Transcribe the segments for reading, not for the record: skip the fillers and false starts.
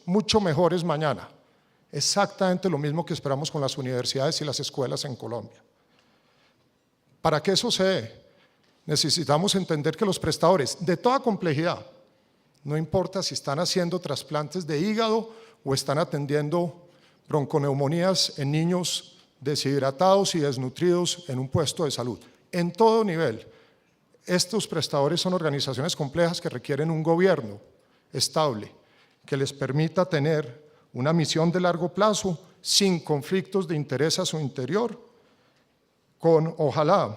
mucho mejores mañana. Exactamente lo mismo que esperamos con las universidades y las escuelas en Colombia. Para que eso se dé, necesitamos entender que los prestadores de toda complejidad, no importa si están haciendo trasplantes de hígado o están atendiendo bronconeumonías en niños deshidratados y desnutridos en un puesto de salud, en todo nivel, estos prestadores son organizaciones complejas que requieren un gobierno estable, que les permita tener una misión de largo plazo, sin conflictos de interés a su interior, con, ojalá,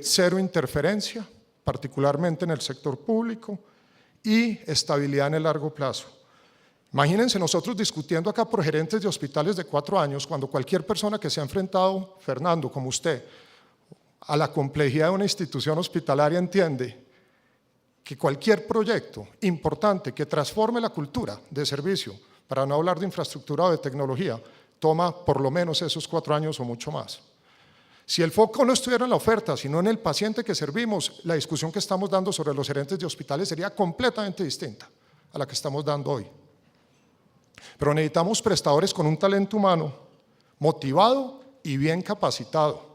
cero interferencia, particularmente en el sector público, y estabilidad en el largo plazo. Imagínense nosotros discutiendo acá por gerentes de hospitales de 4 años, cuando cualquier persona que se ha enfrentado, Fernando, como usted, a la complejidad de una institución hospitalaria entiende que cualquier proyecto importante que transforme la cultura de servicio, para no hablar de infraestructura o de tecnología, toma por lo menos esos 4 años o mucho más. Si el foco no estuviera en la oferta, sino en el paciente que servimos, la discusión que estamos dando sobre los gerentes de hospitales sería completamente distinta a la que estamos dando hoy. Pero necesitamos prestadores con un talento humano motivado y bien capacitado,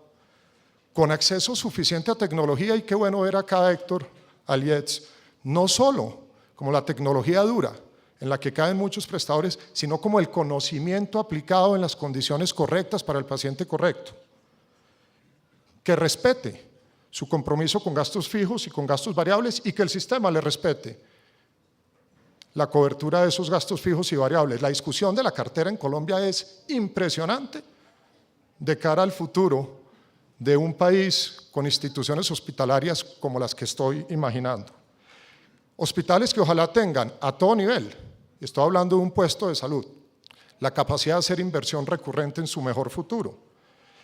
con acceso suficiente a tecnología, y qué bueno ver acá a Héctor Alietz, no solo como la tecnología dura, en la que caen muchos prestadores, sino como el conocimiento aplicado en las condiciones correctas para el paciente correcto, que respete su compromiso con gastos fijos y con gastos variables, y que el sistema le respete la cobertura de esos gastos fijos y variables. La discusión de la cartera en Colombia es impresionante de cara al futuro de un país con instituciones hospitalarias como las que estoy imaginando. Hospitales que ojalá tengan a todo nivel, estoy hablando de un puesto de salud, la capacidad de hacer inversión recurrente en su mejor futuro,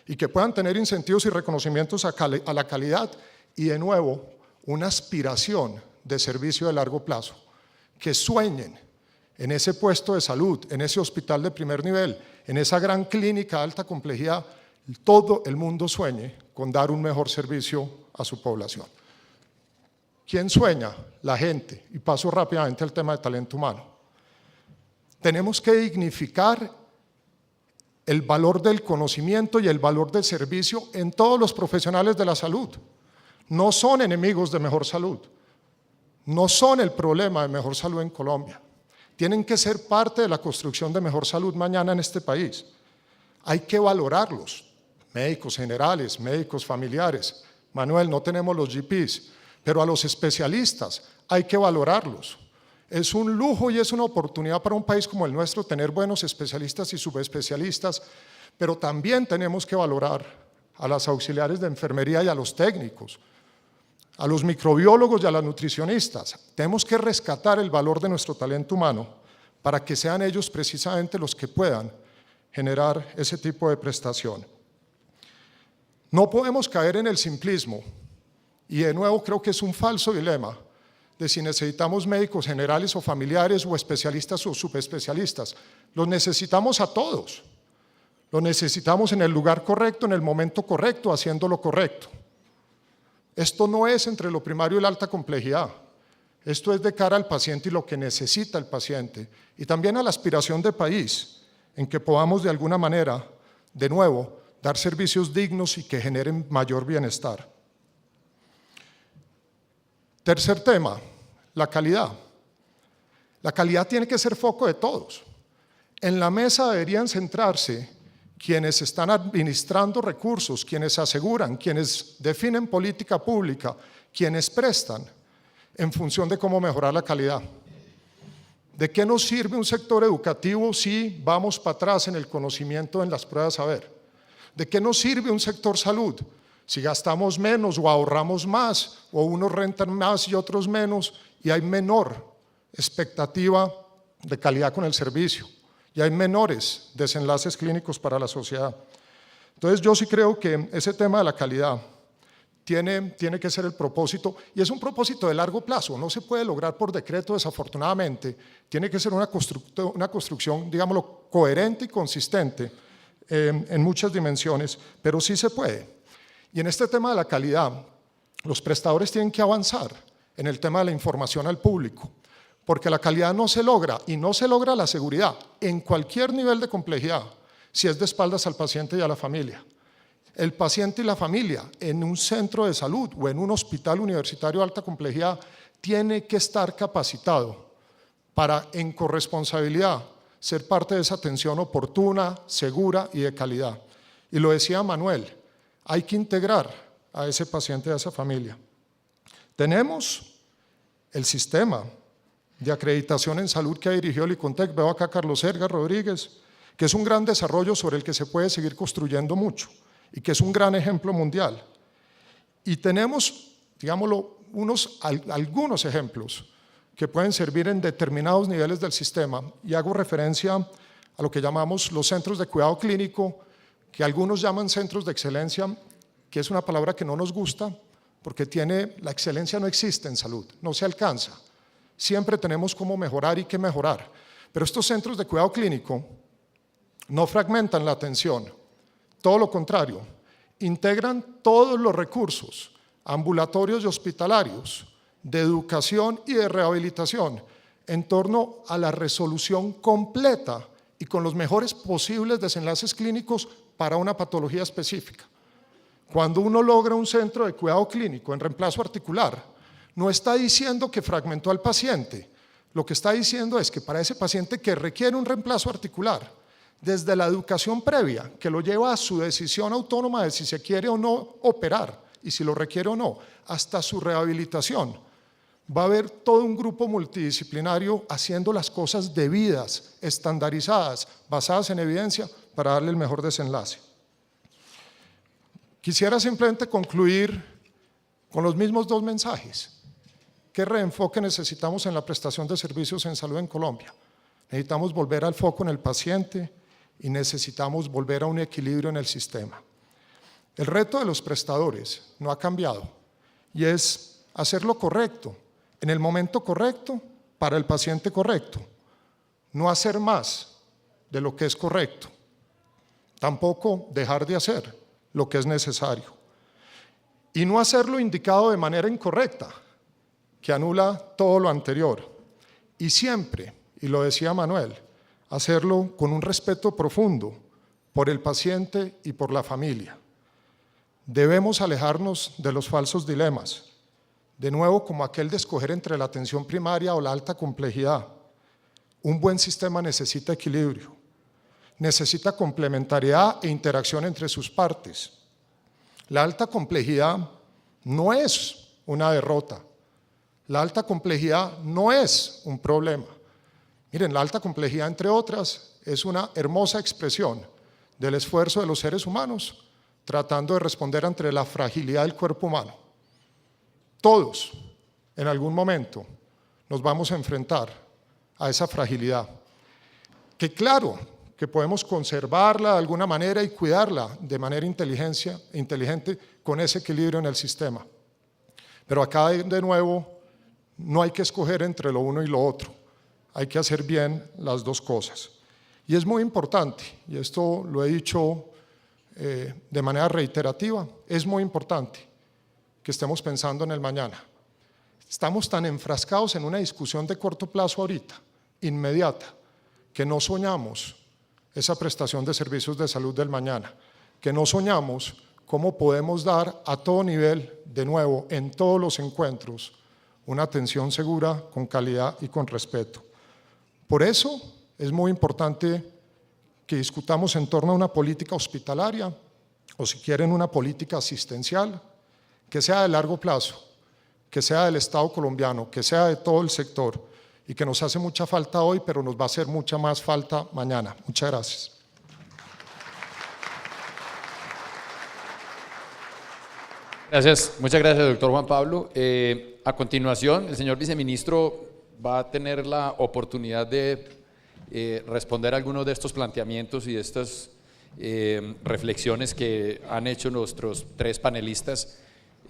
y que puedan tener incentivos y reconocimientos a la calidad y, de nuevo, una aspiración de servicio de largo plazo, que sueñen en ese puesto de salud, en ese hospital de primer nivel, en esa gran clínica de alta complejidad, todo el mundo sueñe con dar un mejor servicio a su población. ¿Quién sueña? La gente. Y paso rápidamente al tema de talento humano. Tenemos que dignificar el valor del conocimiento y el valor del servicio en todos los profesionales de la salud. No son enemigos de mejor salud, no son el problema de mejor salud en Colombia. Tienen que ser parte de la construcción de mejor salud mañana en este país. Hay que valorarlos, médicos generales, médicos familiares. Manuel, no tenemos los GPs, pero a los especialistas hay que valorarlos. Es un lujo y es una oportunidad para un país como el nuestro tener buenos especialistas y subespecialistas, pero también tenemos que valorar a las auxiliares de enfermería y a los técnicos, a los microbiólogos y a las nutricionistas. Tenemos que rescatar el valor de nuestro talento humano para que sean ellos precisamente los que puedan generar ese tipo de prestación. No podemos caer en el simplismo, y de nuevo creo que es un falso dilema, de si necesitamos médicos generales o familiares o especialistas o subespecialistas. Los necesitamos a todos, los necesitamos en el lugar correcto, en el momento correcto, haciendo lo correcto. Esto no es entre lo primario y la alta complejidad, esto es de cara al paciente y lo que necesita el paciente, y también a la aspiración de país, en que podamos de alguna manera, de nuevo, dar servicios dignos y que generen mayor bienestar. Tercer tema, la calidad. La calidad tiene que ser foco de todos. En la mesa deberían centrarse quienes están administrando recursos, quienes aseguran, quienes definen política pública, quienes prestan, en función de cómo mejorar la calidad. ¿De qué nos sirve un sector educativo si vamos para atrás en el conocimiento, en las pruebas saber? ¿De qué nos sirve un sector salud si gastamos menos o ahorramos más, o unos rentan más y otros menos, y hay menor expectativa de calidad con el servicio, y hay menores desenlaces clínicos para la sociedad? Entonces yo sí creo que ese tema de la calidad tiene que ser el propósito, y es un propósito de largo plazo, no se puede lograr por decreto desafortunadamente, tiene que ser una construcción, digámoslo, coherente y consistente en muchas dimensiones, pero sí se puede. Y en este tema de la calidad, los prestadores tienen que avanzar en el tema de la información al público. porque la calidad no se logra, y no se logra la seguridad en cualquier nivel de complejidad, si es de espaldas al paciente y a la familia. El paciente y la familia en un centro de salud o en un hospital universitario de alta complejidad tiene que estar capacitado para, en corresponsabilidad, ser parte de esa atención oportuna, segura y de calidad. Y lo decía Manuel, hay que integrar a ese paciente y a esa familia. Tenemos el sistema de acreditación en salud que ha dirigido el ICONTEC, veo acá a Carlos Edgar Rodríguez, que es un gran desarrollo sobre el que se puede seguir construyendo mucho y que es un gran ejemplo mundial. Y tenemos, digámoslo, algunos ejemplos que pueden servir en determinados niveles del sistema, y hago referencia a lo que llamamos los centros de cuidado clínico, que algunos llaman centros de excelencia, que es una palabra que no nos gusta, porque la excelencia no existe en salud, no se alcanza. Siempre tenemos cómo mejorar y qué mejorar. Pero estos centros de cuidado clínico no fragmentan la atención, todo lo contrario, integran todos los recursos ambulatorios y hospitalarios, de educación y de rehabilitación, en torno a la resolución completa y con los mejores posibles desenlaces clínicos para una patología específica. Cuando uno logra un centro de cuidado clínico en reemplazo articular, no está diciendo que fragmentó al paciente, lo que está diciendo es que para ese paciente que requiere un reemplazo articular, desde la educación previa, que lo lleva a su decisión autónoma de si se quiere o no operar, y si lo requiere o no, hasta su rehabilitación, va a haber todo un grupo multidisciplinario haciendo las cosas debidas, estandarizadas, basadas en evidencia, para darle el mejor desenlace. Quisiera simplemente concluir con los mismos dos mensajes. ¿Qué reenfoque necesitamos en la prestación de servicios en salud en Colombia? Necesitamos volver al foco en el paciente y necesitamos volver a un equilibrio en el sistema. El reto de los prestadores no ha cambiado y es hacer lo correcto, en el momento correcto, para el paciente correcto. No hacer más de lo que es correcto. Tampoco dejar de hacer lo que es necesario. Y no hacerlo indicado de manera incorrecta, que anula todo lo anterior. Y siempre, y lo decía Manuel, hacerlo con un respeto profundo por el paciente y por la familia. Debemos alejarnos de los falsos dilemas, de nuevo como aquel de escoger entre la atención primaria o la alta complejidad. Un buen sistema necesita equilibrio, necesita complementariedad e interacción entre sus partes. La alta complejidad no es una derrota, la alta complejidad no es un problema. Miren, la alta complejidad, entre otras, es una hermosa expresión del esfuerzo de los seres humanos tratando de responder ante la fragilidad del cuerpo humano. Todos, en algún momento, nos vamos a enfrentar a esa fragilidad, que claro, que podemos conservarla de alguna manera y cuidarla de manera inteligente con ese equilibrio en el sistema. Pero acá, de nuevo, no hay que escoger entre lo uno y lo otro, hay que hacer bien las dos cosas. Y es muy importante, y esto lo he dicho de manera reiterativa, es muy importante que estemos pensando en el mañana. Estamos tan enfrascados en una discusión de corto plazo ahorita, inmediata, que no soñamos esa prestación de servicios de salud del mañana, que no soñamos cómo podemos dar a todo nivel, de nuevo, en todos los encuentros, una atención segura, con calidad y con respeto. Por eso es muy importante que discutamos en torno a una política hospitalaria, o si quieren una política asistencial, que sea de largo plazo, que sea del Estado colombiano, que sea de todo el sector, y que nos hace mucha falta hoy, pero nos va a hacer mucha más falta mañana. Muchas gracias. Gracias, muchas gracias, doctor Juan Pablo. A continuación, el señor viceministro va a tener la oportunidad de responder a algunos de estos planteamientos y de estas reflexiones que han hecho nuestros tres panelistas,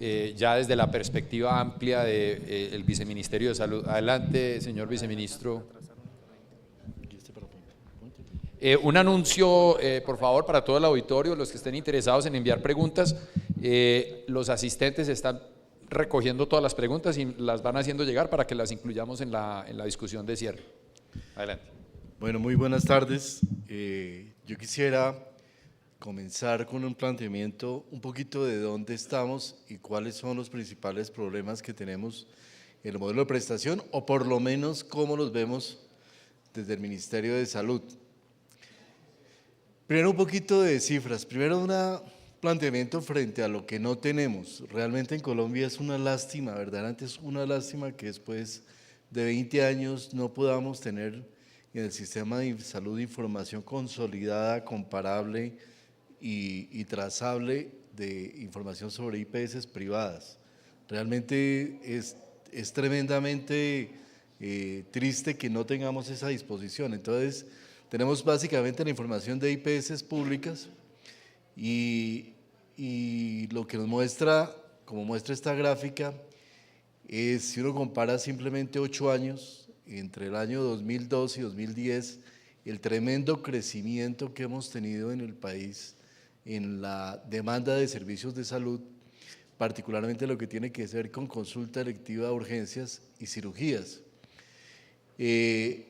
ya desde la perspectiva amplia del Viceministerio de Salud. Adelante, señor viceministro. Un anuncio, por favor, para todo el auditorio, los que estén interesados en enviar preguntas. Los asistentes están recogiendo todas las preguntas y las van haciendo llegar para que las incluyamos en la discusión de cierre. Adelante. Bueno, muy buenas tardes. Yo quisiera comenzar con un planteamiento un poquito de dónde estamos y cuáles son los principales problemas que tenemos en el modelo de prestación, o por lo menos cómo los vemos desde el Ministerio de Salud. Primero un poquito de cifras. Primero un planteamiento frente a lo que no tenemos. Realmente en Colombia es una lástima, verdaderamente es una lástima que después de 20 años no podamos tener en el sistema de salud información consolidada, comparable y trazable de información sobre IPS privadas. Realmente es tremendamente triste que no tengamos esa disposición. Entonces, tenemos básicamente la información de IPS públicas y lo que nos muestra, como muestra esta gráfica, es si uno compara simplemente 8 años, entre el año 2002 y 2010, el tremendo crecimiento que hemos tenido en el país en la demanda de servicios de salud, particularmente lo que tiene que ver con consulta electiva, urgencias y cirugías.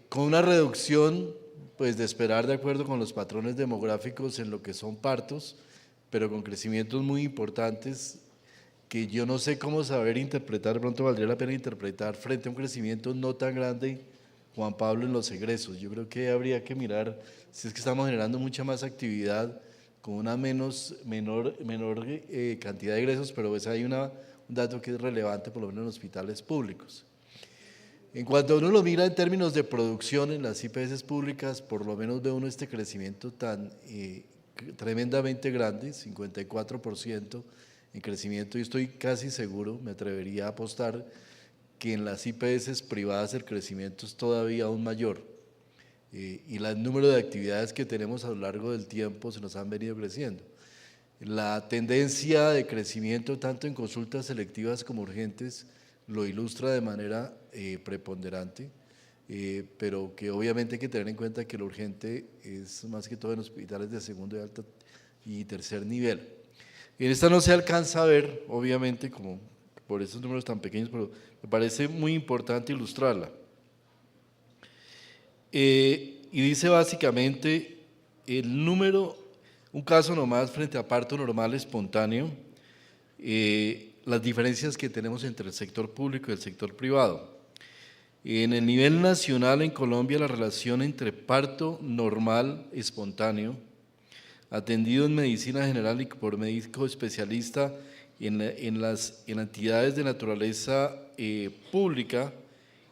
Con una reducción pues de esperar de acuerdo con los patrones demográficos en lo que son partos, pero con crecimientos muy importantes que yo no sé cómo saber interpretar, de pronto valdría la pena interpretar frente a un crecimiento no tan grande, Juan Pablo, en los egresos. Yo creo que habría que mirar si es que estamos generando mucha más actividad con una menor cantidad de egresos, pero pues hay un dato que es relevante, por lo menos en hospitales públicos. En cuanto uno lo mira en términos de producción en las IPS públicas, por lo menos ve uno este crecimiento tan tremendamente grande, 54% en crecimiento, y estoy casi seguro, me atrevería a apostar, que en las IPS privadas el crecimiento es todavía aún mayor. Y el número de actividades que tenemos a lo largo del tiempo se nos han venido creciendo. La tendencia de crecimiento tanto en consultas selectivas como urgentes lo ilustra de manera preponderante, pero que obviamente hay que tener en cuenta que lo urgente es más que todo en hospitales de segundo y tercer nivel. En esta no se alcanza a ver, obviamente, como por esos números tan pequeños, pero me parece muy importante ilustrarla. Y dice básicamente el número, un caso nomás frente a parto normal espontáneo, las diferencias que tenemos entre el sector público y el sector privado. En el nivel nacional en Colombia, la relación entre parto normal espontáneo, atendido en medicina general y por médico especialista en entidades de naturaleza pública,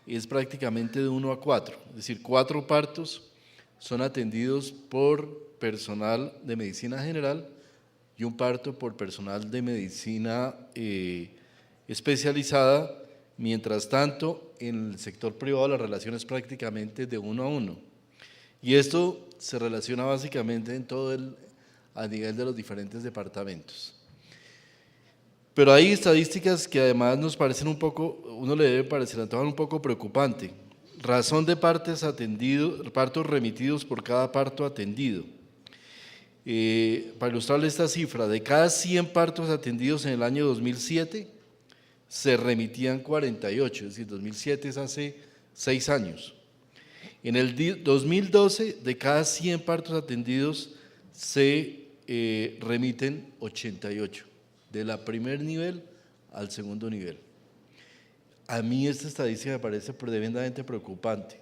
es prácticamente de 1 a 4, es decir, 4 partos son atendidos por personal de medicina general y un parto por personal de medicina especializada. Mientras tanto, en el sector privado la relación es prácticamente de 1 a 1. Y esto se relaciona básicamente en a nivel de los diferentes departamentos. Pero hay estadísticas que además nos parecen uno le debe parecer a todos un poco preocupante. Razón de partos remitidos por cada parto atendido. Para ilustrarle esta cifra, de cada 100 partos atendidos en el año 2007, se remitían 48, es decir, 2007 es hace 6 años. En el 2012, de cada 100 partos atendidos, se remiten 88, de la primer nivel al segundo nivel. A mí esta estadística me parece tremendamente preocupante,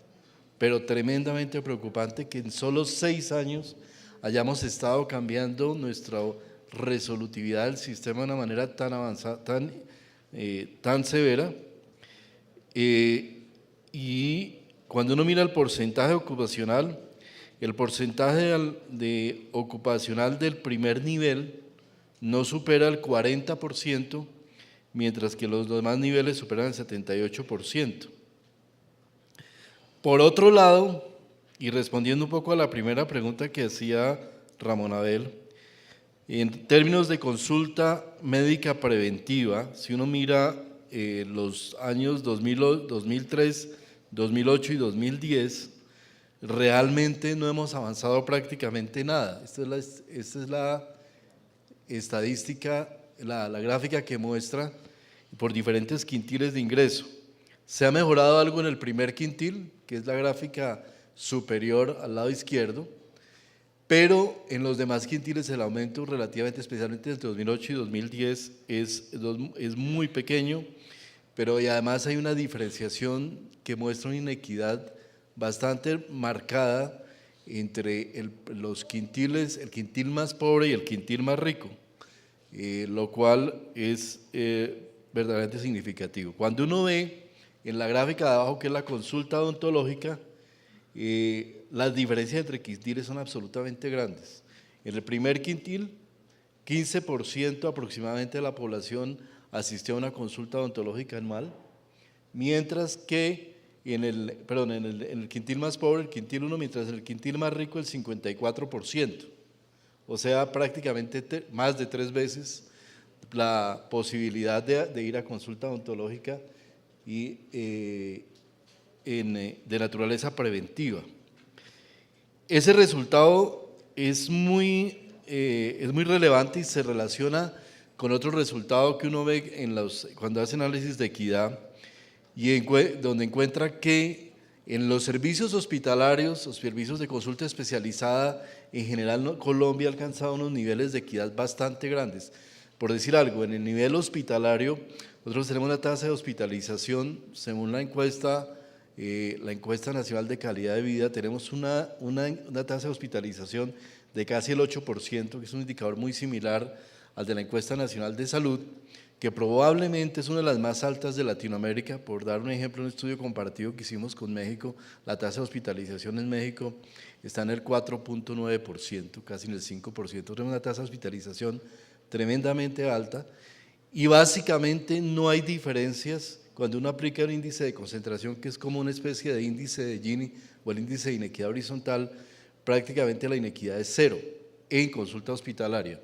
pero tremendamente preocupante que en solo 6 años hayamos estado cambiando nuestra resolutividad del sistema de una manera tan avanzada, tan severa, y cuando uno mira el porcentaje ocupacional, el porcentaje ocupacional del primer nivel no supera el 40%, mientras que los demás niveles superan el 78%. Por otro lado, y respondiendo un poco a la primera pregunta que hacía Ramón Abel, en términos de consulta médica preventiva, si uno mira los años 2003, 2008 y 2010, realmente no hemos avanzado prácticamente nada. Esta es la estadística, la gráfica que muestra por diferentes quintiles de ingreso. Se ha mejorado algo en el primer quintil, que es la gráfica superior al lado izquierdo, pero en los demás quintiles el aumento relativamente, especialmente entre 2008 y 2010, es muy pequeño, pero y además hay una diferenciación que muestra una inequidad bastante marcada entre los quintiles, el quintil más pobre y el quintil más rico, lo cual es verdaderamente significativo. Cuando uno ve en la gráfica de abajo, que es la consulta odontológica, las diferencias entre quintiles son absolutamente grandes. En el primer quintil, 15% aproximadamente de la población asistió a una consulta odontológica anual, mientras que en el quintil más pobre, el quintil 1, mientras en el quintil más rico el 54%, o sea, prácticamente más de 3 veces la posibilidad de ir a consulta odontológica y de naturaleza preventiva. Ese resultado es muy relevante y se relaciona con otro resultado que uno ve cuando hace análisis de equidad, y donde encuentra que en los servicios hospitalarios, los servicios de consulta especializada, en general Colombia ha alcanzado unos niveles de equidad bastante grandes. Por decir algo, en el nivel hospitalario, nosotros tenemos una tasa de hospitalización, según la encuesta nacional de calidad de vida, tenemos una tasa de hospitalización de casi el 8%, que es un indicador muy similar al de la encuesta nacional de salud, que probablemente es una de las más altas de Latinoamérica. Por dar un ejemplo, un estudio comparativo que hicimos con México, la tasa de hospitalización en México está en el 4.9%, casi en el 5%, tenemos una tasa de hospitalización tremendamente alta, y básicamente no hay diferencias cuando uno aplica el índice de concentración, que es como una especie de índice de Gini o el índice de inequidad horizontal. Prácticamente la inequidad es cero en consulta hospitalaria.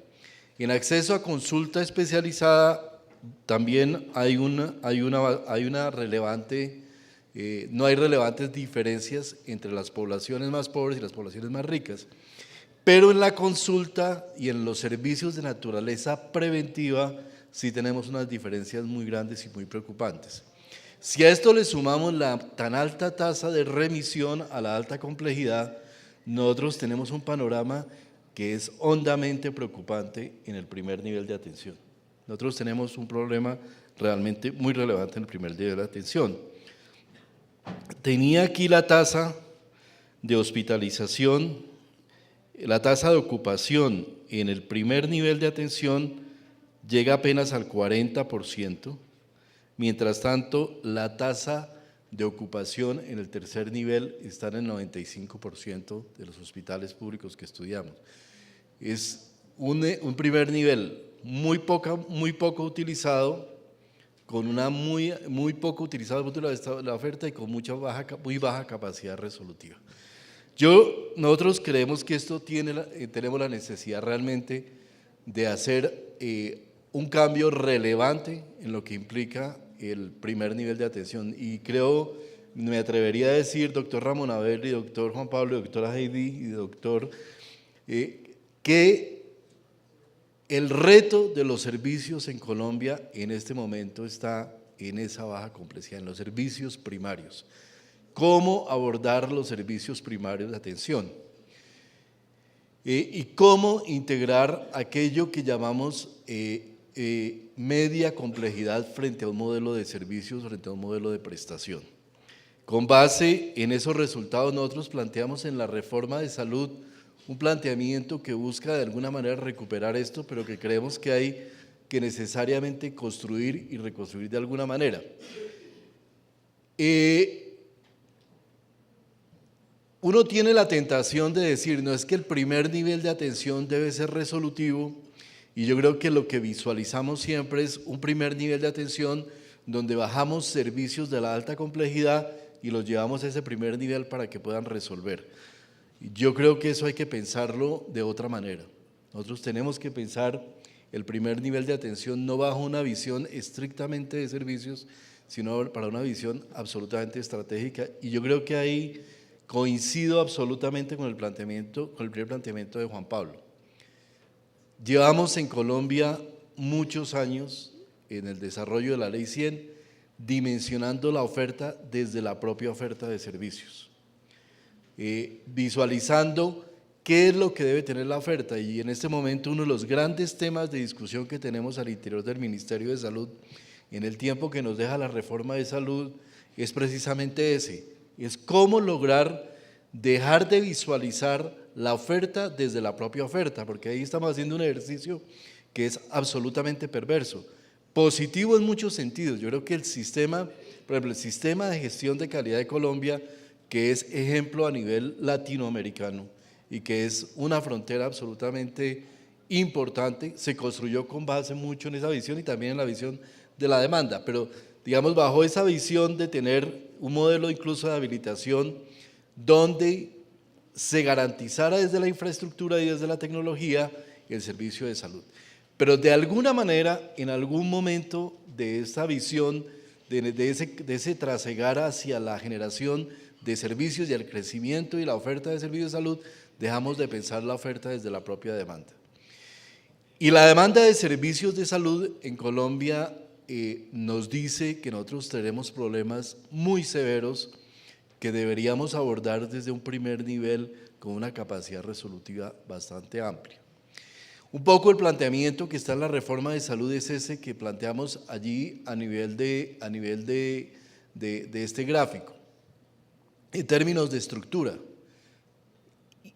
En acceso a consulta especializada también hay una relevante, no hay relevantes diferencias entre las poblaciones más pobres y las poblaciones más ricas, pero en la consulta y en los servicios de naturaleza preventiva sí tenemos unas diferencias muy grandes y muy preocupantes. Si a esto le sumamos la tan alta tasa de remisión a la alta complejidad, nosotros tenemos un panorama que es hondamente preocupante en el primer nivel de atención. Nosotros tenemos un problema realmente muy relevante en el primer nivel de atención. Tenía aquí la tasa de hospitalización, la tasa de ocupación en el primer nivel de atención llega apenas al 40%, mientras tanto la tasa de ocupación en el tercer nivel está en el 95% de los hospitales públicos que estudiamos. Es un primer nivel muy poco utilizado, con una muy poco utilizada la oferta y con muy baja capacidad resolutiva. Nosotros creemos que esto tenemos la necesidad realmente de hacer un cambio relevante en lo que implica el primer nivel de atención, y me atrevería a decir, doctor Ramón Abel y doctor Juan Pablo, y doctora Heidi y doctor, que el reto de los servicios en Colombia en este momento está en esa baja complejidad, en los servicios primarios. ¿Cómo abordar los servicios primarios de atención? Y cómo integrar aquello que llamamos media complejidad frente a un modelo de servicios, frente a un modelo de prestación. Con base en esos resultados, nosotros planteamos en la reforma de salud un planteamiento que busca de alguna manera recuperar esto, pero que creemos que hay que necesariamente construir y reconstruir de alguna manera. Uno tiene la tentación de decir, no, es que el primer nivel de atención debe ser resolutivo, y yo creo que lo que visualizamos siempre es un primer nivel de atención donde bajamos servicios de la alta complejidad y los llevamos a ese primer nivel para que puedan resolver. Yo creo que eso hay que pensarlo de otra manera. Nosotros tenemos que pensar el primer nivel de atención no bajo una visión estrictamente de servicios, sino para una visión absolutamente estratégica, y yo creo que ahí coincido absolutamente con el primer planteamiento de Juan Pablo. Llevamos en Colombia muchos años en el desarrollo de la Ley 100, dimensionando la oferta desde la propia oferta de servicios, visualizando qué es lo que debe tener la oferta. Y en este momento uno de los grandes temas de discusión que tenemos al interior del Ministerio de Salud, en el tiempo que nos deja la reforma de salud, es precisamente ese, es cómo lograr dejar de visualizar la oferta desde la propia oferta, porque ahí estamos haciendo un ejercicio que es absolutamente perverso. Positivo en muchos sentidos. Yo creo que el sistema, por ejemplo, el sistema de gestión de calidad de Colombia, que es ejemplo a nivel latinoamericano y que es una frontera absolutamente importante, se construyó con base mucho en esa visión y también en la visión de la demanda, pero digamos bajo esa visión de tener un modelo incluso de habilitación donde se garantizara desde la infraestructura y desde la tecnología el servicio de salud. Pero de alguna manera, en algún momento de esta visión, de ese trasegar hacia la generación de servicios y el crecimiento y la oferta de servicios de salud, dejamos de pensar la oferta desde la propia demanda. Y la demanda de servicios de salud en Colombia nos dice que nosotros tenemos problemas muy severos que deberíamos abordar desde un primer nivel con una capacidad resolutiva bastante amplia. Un poco el planteamiento que está en la reforma de salud es ese que planteamos allí a nivel de este gráfico, en términos de estructura.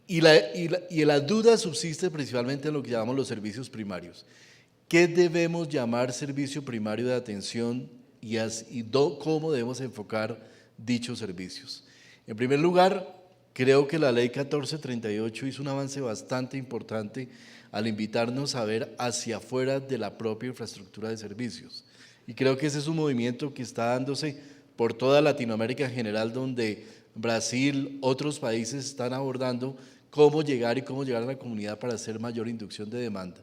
Y la duda subsiste principalmente en lo que llamamos los servicios primarios. ¿Qué debemos llamar servicio primario de atención y cómo debemos enfocar dichos servicios? En primer lugar, creo que la Ley 1438 hizo un avance bastante importante al invitarnos a ver hacia afuera de la propia infraestructura de servicios. Y creo que ese es un movimiento que está dándose por toda Latinoamérica en general, donde Brasil, otros países están abordando cómo llegar a la comunidad para hacer mayor inducción de demanda.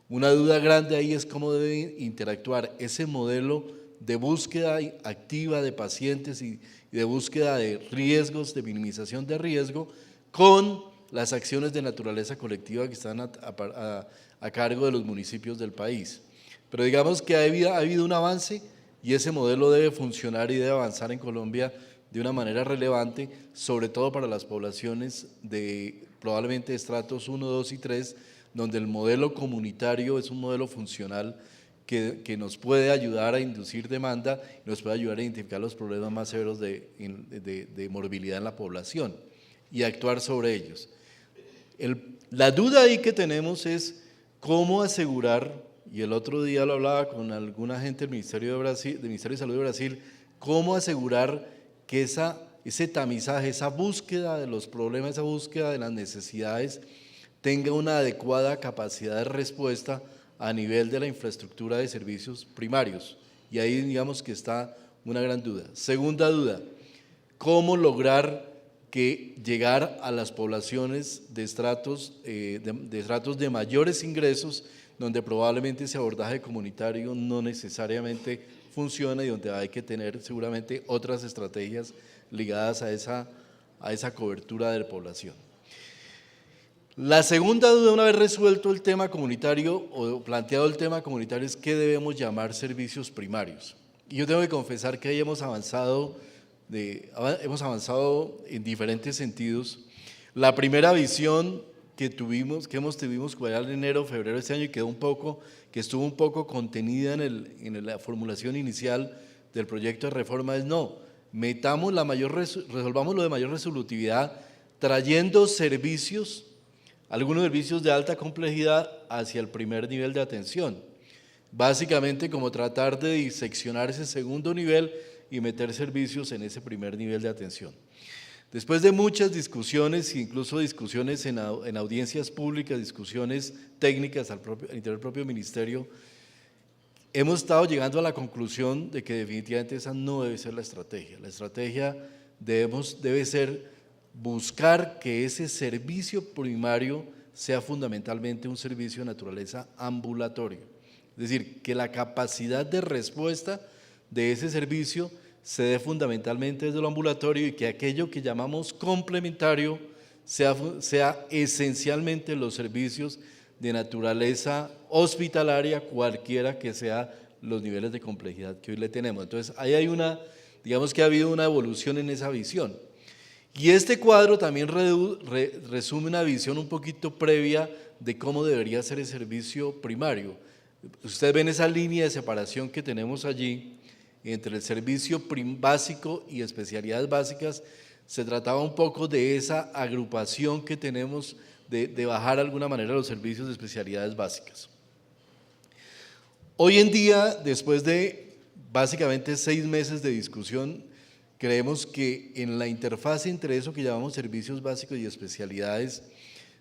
Una duda grande ahí es cómo debe interactuar ese modelo de búsqueda activa de pacientes y de búsqueda de riesgos, de minimización de riesgo, con las acciones de naturaleza colectiva que están a cargo de los municipios del país. Pero digamos que ha habido un avance y ese modelo debe funcionar y debe avanzar en Colombia de una manera relevante, sobre todo para las poblaciones de probablemente estratos 1, 2 y 3, donde el modelo comunitario es un modelo funcional que nos puede ayudar a inducir demanda y nos puede ayudar a identificar los problemas más severos de morbilidad en la población y actuar sobre ellos. La duda ahí que tenemos es cómo asegurar, y el otro día lo hablaba con alguna gente del Ministerio de Salud de Brasil, cómo asegurar que ese tamizaje, esa búsqueda de los problemas, esa búsqueda de las necesidades tenga una adecuada capacidad de respuesta a nivel de la infraestructura de servicios primarios. Y ahí digamos que está una gran duda. Segunda duda, ¿cómo lograr llegar a las poblaciones de estratos de mayores ingresos, donde probablemente ese abordaje comunitario no necesariamente funciona y donde hay que tener seguramente otras estrategias ligadas a esa cobertura de la población? La segunda duda, una vez resuelto el tema comunitario o planteado el tema comunitario, es qué debemos llamar servicios primarios. Y yo tengo que confesar que ahí hemos avanzado en diferentes sentidos. La primera visión que tuvimos fue en enero, febrero de este año y que estuvo un poco contenida en la formulación inicial del proyecto de reforma es no, resolvamos lo de mayor resolutividad trayendo algunos servicios de alta complejidad hacia el primer nivel de atención. Básicamente como tratar de diseccionar ese segundo nivel y meter servicios en ese primer nivel de atención. Después de muchas discusiones, incluso discusiones en audiencias públicas, discusiones técnicas al interior del propio ministerio, hemos estado llegando a la conclusión de que definitivamente esa no debe ser la estrategia. La estrategia debe ser buscar que ese servicio primario sea fundamentalmente un servicio de naturaleza ambulatoria. Es decir, que la capacidad de respuesta de ese servicio se dé fundamentalmente desde lo ambulatorio y que aquello que llamamos complementario sea esencialmente los servicios de naturaleza hospitalaria, cualquiera que sea los niveles de complejidad que hoy le tenemos. Entonces, ahí hay digamos que ha habido una evolución en esa visión. Y este cuadro también resume una visión un poquito previa de cómo debería ser el servicio primario. Ustedes ven esa línea de separación que tenemos allí entre el servicio básico y especialidades básicas. Se trataba un poco de esa agrupación que tenemos de bajar de alguna manera los servicios de especialidades básicas. Hoy en día, después de básicamente 6 meses de discusión, creemos que en la interfaz entre eso que llamamos servicios básicos y especialidades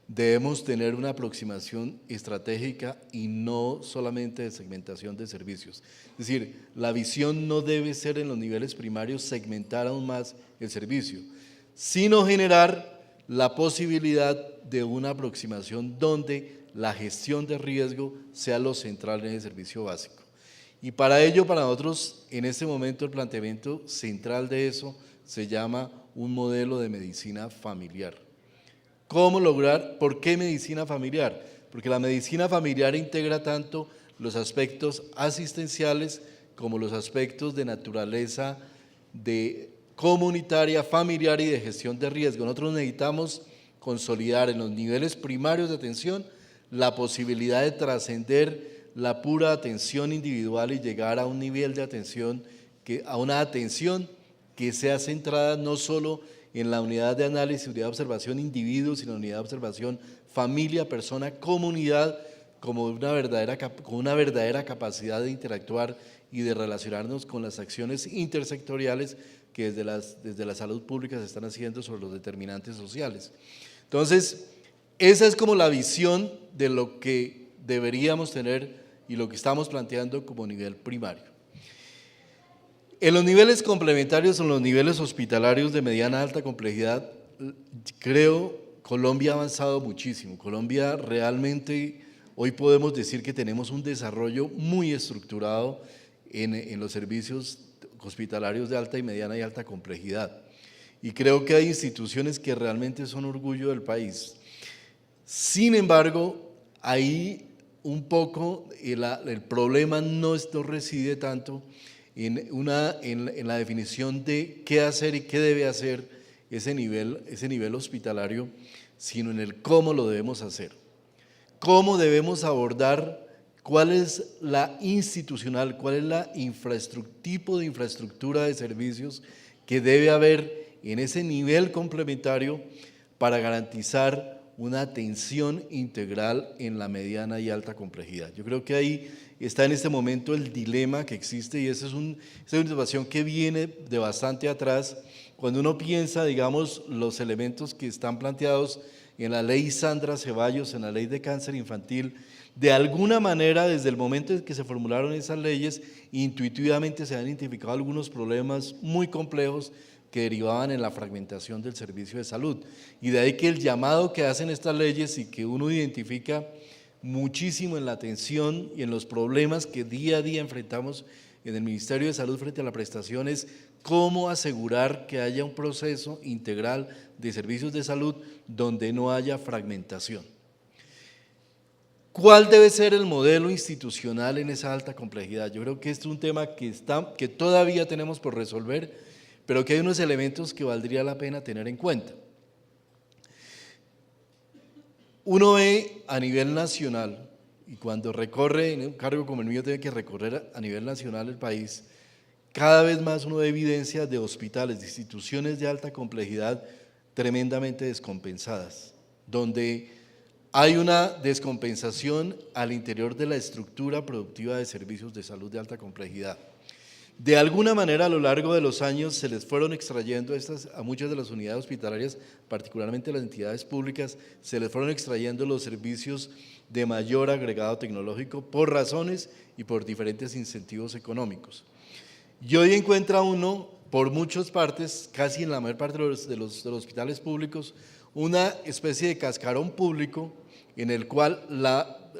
debemos tener una aproximación estratégica y no solamente de segmentación de servicios. Es decir, la visión no debe ser en los niveles primarios segmentar aún más el servicio, sino generar la posibilidad de una aproximación donde la gestión de riesgo sea lo central en el servicio básico. Y para ello, para nosotros, en este momento el planteamiento central de eso se llama un modelo de medicina familiar. ¿Cómo lograr? ¿Por qué medicina familiar? Porque la medicina familiar integra tanto los aspectos asistenciales como los aspectos de naturaleza comunitaria, familiar y de gestión de riesgo. Nosotros necesitamos consolidar en los niveles primarios de atención la posibilidad de trascender la pura atención individual y llegar a un nivel de atención, a una atención que sea centrada no solo en la unidad de análisis, unidad de observación individuo, sino unidad de observación familia, persona, comunidad, con una verdadera capacidad de interactuar y de relacionarnos con las acciones intersectoriales que desde la salud pública se están haciendo sobre los determinantes sociales. Entonces, esa es como la visión de lo que deberíamos tener y lo que estamos planteando como nivel primario. En los niveles complementarios, en los niveles hospitalarios de mediana a alta complejidad, creo Colombia ha avanzado muchísimo. Colombia realmente, hoy podemos decir que tenemos un desarrollo muy estructurado en los servicios hospitalarios de alta y mediana y alta complejidad. Y creo que hay instituciones que realmente son orgullo del país. Sin embargo, ahí un poco el problema no reside tanto en la definición de qué hacer y qué debe hacer ese nivel hospitalario, sino en el cómo lo debemos hacer. Cómo debemos abordar, cuál es la institucional, cuál es la tipo de infraestructura de servicios que debe haber en ese nivel complementario para garantizar una atención integral en la mediana y alta complejidad. Yo creo que ahí está en este momento el dilema que existe y esa es una situación que viene de bastante atrás. Cuando uno piensa, digamos, los elementos que están planteados en la ley Sandra Ceballos, en la ley de cáncer infantil, de alguna manera desde el momento en que se formularon esas leyes, intuitivamente se han identificado algunos problemas muy complejos que derivaban en la fragmentación del servicio de salud. Y de ahí que el llamado que hacen estas leyes y que uno identifica muchísimo en la atención y en los problemas que día a día enfrentamos en el Ministerio de Salud frente a la prestación es cómo asegurar que haya un proceso integral de servicios de salud donde no haya fragmentación. ¿Cuál debe ser el modelo institucional en esa alta complejidad? Yo creo que este es un tema que todavía tenemos por resolver, pero que hay unos elementos que valdría la pena tener en cuenta. Uno ve a nivel nacional, y cuando recorre, en un cargo como el mío tiene que recorrer a nivel nacional el país, cada vez más uno ve evidencias de hospitales, de instituciones de alta complejidad tremendamente descompensadas, donde hay una descompensación al interior de la estructura productiva de servicios de salud de alta complejidad. De alguna manera, a lo largo de los años, se les fueron extrayendo a muchas de las unidades hospitalarias, particularmente las entidades públicas, se les fueron extrayendo los servicios de mayor agregado tecnológico por razones y por diferentes incentivos económicos. Y hoy encuentra uno, por muchas partes, casi en la mayor parte de los hospitales públicos, una especie de cascarón público en el cual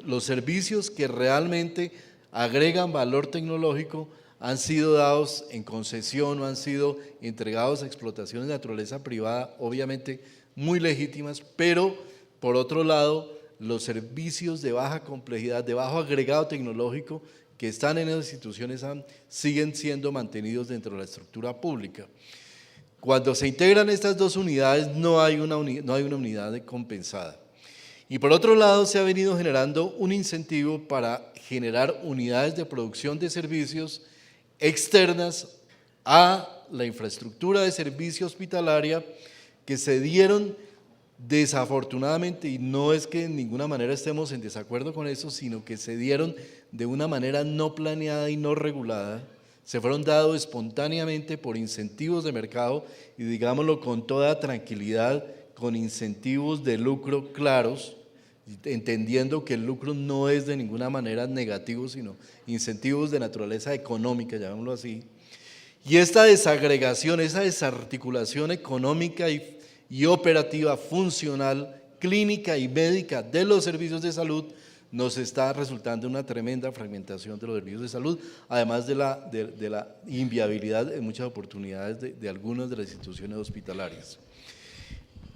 los servicios que realmente agregan valor tecnológico han sido dados en concesión o han sido entregados a explotaciones de naturaleza privada, obviamente muy legítimas, pero por otro lado, los servicios de baja complejidad, de bajo agregado tecnológico, que están en esas instituciones siguen siendo mantenidos dentro de la estructura pública. Cuando se integran estas dos unidades no hay una unidad compensada. Y por otro lado se ha venido generando un incentivo para generar unidades de producción de servicios externas a la infraestructura de servicio hospitalaria que se dieron desafortunadamente, y no es que en ninguna manera estemos en desacuerdo con eso, sino que se dieron de una manera no planeada y no regulada, se fueron dados espontáneamente por incentivos de mercado y digámoslo con toda tranquilidad, con incentivos de lucro claros, entendiendo que el lucro no es de ninguna manera negativo, sino incentivos de naturaleza económica, llamémoslo así. Y esta desagregación, esa desarticulación económica y operativa, funcional, clínica y médica de los servicios de salud nos está resultando una tremenda fragmentación de los servicios de salud, además de la inviabilidad en muchas oportunidades de algunas de las instituciones hospitalarias.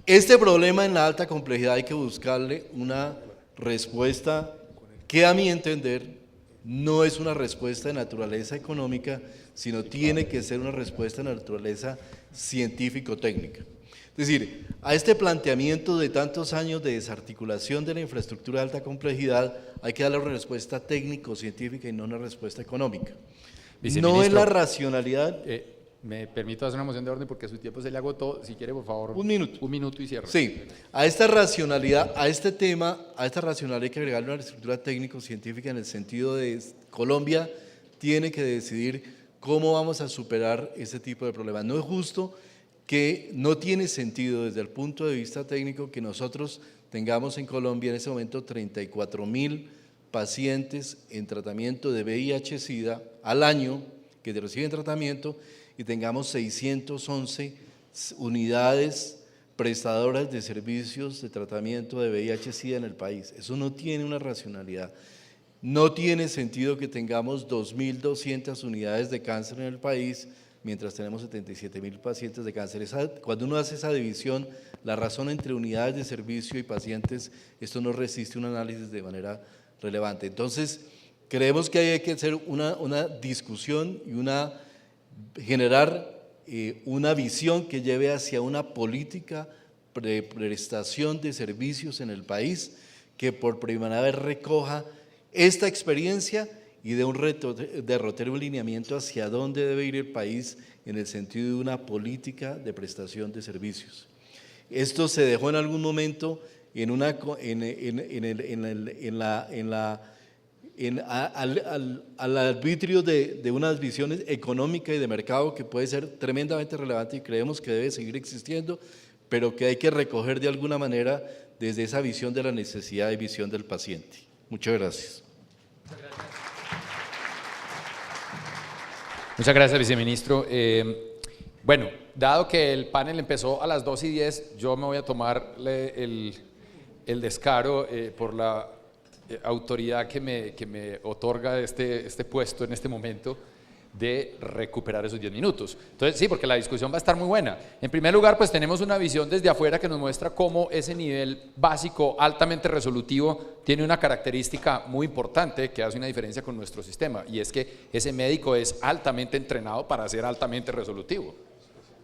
Este problema en la alta complejidad hay que buscarle una respuesta que a mi entender no es una respuesta de naturaleza económica, sino tiene que ser una respuesta de naturaleza científico-técnica. Es decir, a este planteamiento de tantos años de desarticulación de la infraestructura de alta complejidad hay que darle una respuesta técnico-científica y no una respuesta económica. No es la racionalidad… me permito hacer una moción de orden porque su tiempo se le agotó. Si quiere, por favor, un minuto. Un minuto y cierro. Sí, a esta racionalidad, a este tema, a esta racionalidad hay que agregarle una estructura técnico-científica en el sentido de Colombia tiene que decidir cómo vamos a superar ese tipo de problemas. No es justo que no tiene sentido desde el punto de vista técnico que nosotros tengamos en Colombia en ese momento 34.000 pacientes en tratamiento de VIH-Sida al año que reciben tratamiento y tengamos 611 unidades prestadoras de servicios de tratamiento de VIH-Sida en el país. Eso no tiene una racionalidad. No tiene sentido que tengamos 2.200 unidades de cáncer en el país mientras tenemos 77.000 pacientes de cáncer. Cuando uno hace esa división, la razón entre unidades de servicio y pacientes, esto no resiste un análisis de manera relevante. Entonces, creemos que hay que hacer una discusión y generar una visión que lleve hacia una política de prestación de servicios en el país que por primera vez recoja esta experiencia y de un derrotar un lineamiento hacia dónde debe ir el país en el sentido de una política de prestación de servicios. Esto se dejó en algún momento al arbitrio de unas visiones económicas y de mercado que puede ser tremendamente relevante y creemos que debe seguir existiendo, pero que hay que recoger de alguna manera desde esa visión de la necesidad y visión del paciente. Muchas gracias. Muchas gracias, viceministro. Bueno, dado que el panel empezó a las 2:10, yo me voy a tomar el descaro por la autoridad que me otorga este puesto en este momento de recuperar esos 10 minutos. Entonces, sí, porque la discusión va a estar muy buena. En primer lugar, pues tenemos una visión desde afuera que nos muestra cómo ese nivel básico altamente resolutivo tiene una característica muy importante que hace una diferencia con nuestro sistema, y es que ese médico es altamente entrenado para ser altamente resolutivo,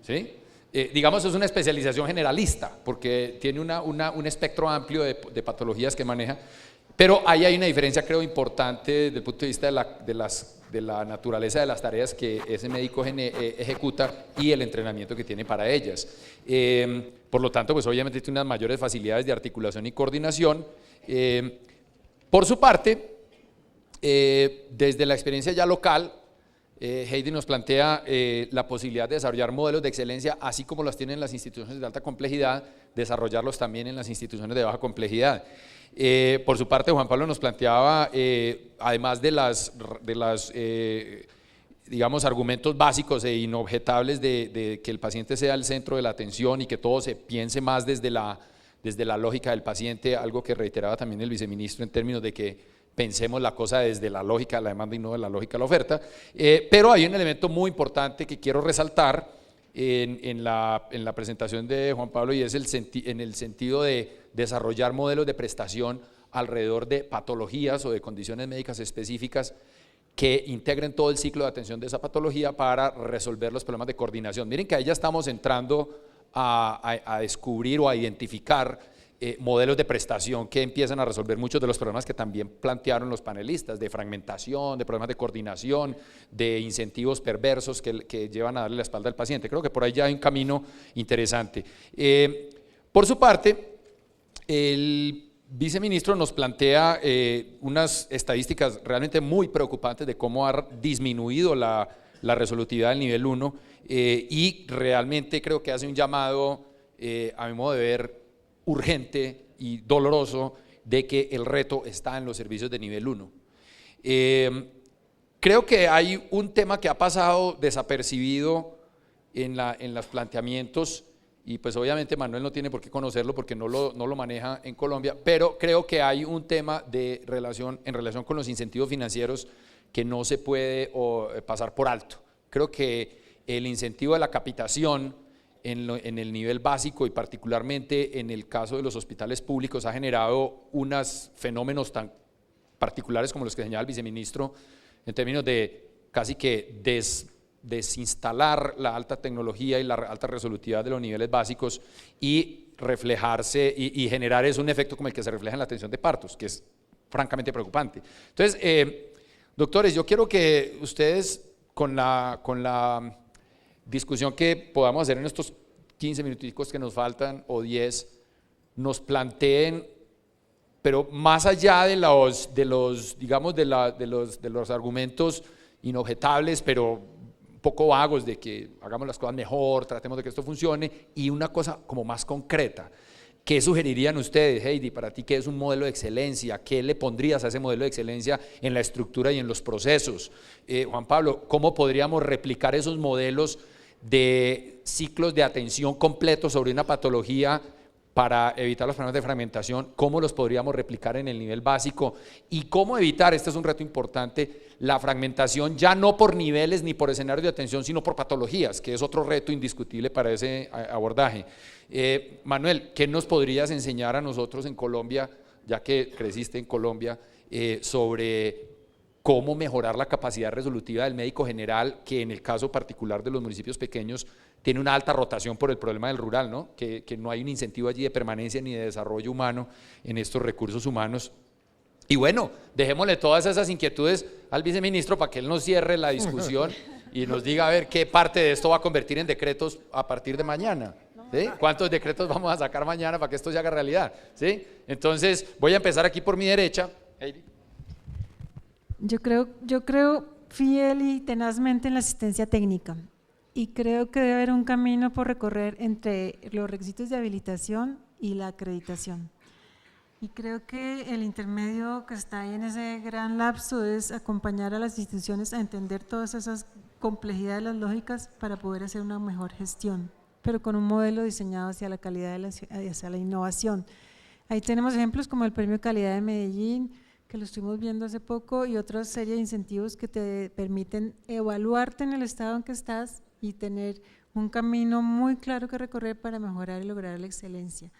¿sí? Digamos, es una especialización generalista, porque tiene un espectro amplio de patologías que maneja, pero ahí hay una diferencia, creo, importante desde el punto de vista de la naturaleza de las tareas que ese médico ejecuta y el entrenamiento que tiene para ellas. Por lo tanto, pues obviamente tiene unas mayores facilidades de articulación y coordinación. Por su parte, desde la experiencia ya local, Heidi nos plantea la posibilidad de desarrollar modelos de excelencia, así como las tienen las instituciones de alta complejidad, desarrollarlos también en las instituciones de baja complejidad. Por su parte, Juan Pablo nos planteaba, además de las digamos, argumentos básicos e inobjetables de que el paciente sea el centro de la atención y que todo se piense más desde la lógica del paciente, algo que reiteraba también el viceministro en términos de que pensemos la cosa desde la lógica de la demanda y no de la lógica de la oferta. Pero hay un elemento muy importante que quiero resaltar en la presentación de Juan Pablo, y es en el sentido de desarrollar modelos de prestación alrededor de patologías o de condiciones médicas específicas que integren todo el ciclo de atención de esa patología para resolver los problemas de coordinación. Miren que ahí ya estamos entrando a descubrir o a identificar modelos de prestación que empiezan a resolver muchos de los problemas que también plantearon los panelistas, de fragmentación, de problemas de coordinación, de incentivos perversos que llevan a darle la espalda al paciente. Creo que por ahí ya hay un camino interesante. Por su parte, el viceministro nos plantea unas estadísticas realmente muy preocupantes de cómo ha disminuido la resolutividad del nivel 1 y realmente creo que hace un llamado, a mi modo de ver, urgente y doloroso de que el reto está en los servicios de nivel 1. Creo que hay un tema que ha pasado desapercibido en los planteamientos y pues obviamente Manuel no tiene por qué conocerlo porque no lo maneja en Colombia, pero creo que hay un tema en relación con los incentivos financieros que no se puede pasar por alto. Creo que el incentivo de la capitación en el nivel básico y particularmente en el caso de los hospitales públicos ha generado unos fenómenos tan particulares como los que señala el viceministro en términos de casi que desinstalar la alta tecnología y la alta resolutividad de los niveles básicos y reflejarse y generar un efecto como el que se refleja en la atención de partos, que es francamente preocupante. Entonces, doctores, yo quiero que ustedes con la discusión que podamos hacer en estos 15 minuticos que nos faltan o 10, nos planteen, pero más allá de los argumentos inobjetables, pero un poco vagos de que hagamos las cosas mejor, tratemos de que esto funcione, y una cosa como más concreta. ¿Qué sugerirían ustedes, Heidi, para ti qué es un modelo de excelencia? ¿Qué le pondrías a ese modelo de excelencia en la estructura y en los procesos? Juan Pablo, ¿cómo podríamos replicar esos modelos de ciclos de atención completos sobre una patología para evitar los problemas de fragmentación? ¿Cómo los podríamos replicar en el nivel básico? ¿Y cómo evitar, este es un reto importante, la fragmentación ya no por niveles ni por escenarios de atención, sino por patologías, que es otro reto indiscutible para ese abordaje? Manuel, ¿qué nos podrías enseñar a nosotros en Colombia, ya que creciste en Colombia, sobre cómo mejorar la capacidad resolutiva del médico general, que en el caso particular de los municipios pequeños tiene una alta rotación por el problema del rural, ¿no? Que no hay un incentivo allí de permanencia ni de desarrollo humano en estos recursos humanos? Y bueno, dejémosle todas esas inquietudes al viceministro para que él nos cierre la discusión y nos diga a ver qué parte de esto va a convertir en decretos a partir de mañana. ¿Sí? ¿Cuántos decretos vamos a sacar mañana para que esto se haga realidad? ¿Sí? Entonces, voy a empezar aquí por mi derecha. Heidi. Yo creo fiel y tenazmente en la asistencia técnica y creo que debe haber un camino por recorrer entre los requisitos de habilitación y la acreditación. Y creo que el intermedio que está ahí en ese gran lapso es acompañar a las instituciones a entender todas esas complejidades, las lógicas, para poder hacer una mejor gestión, pero con un modelo diseñado hacia la calidad y hacia la innovación. Ahí tenemos ejemplos como el Premio Calidad de Medellín, que lo estuvimos viendo hace poco, y otra serie de incentivos que te permiten evaluarte en el estado en que estás y tener un camino muy claro que recorrer para mejorar y lograr la excelencia.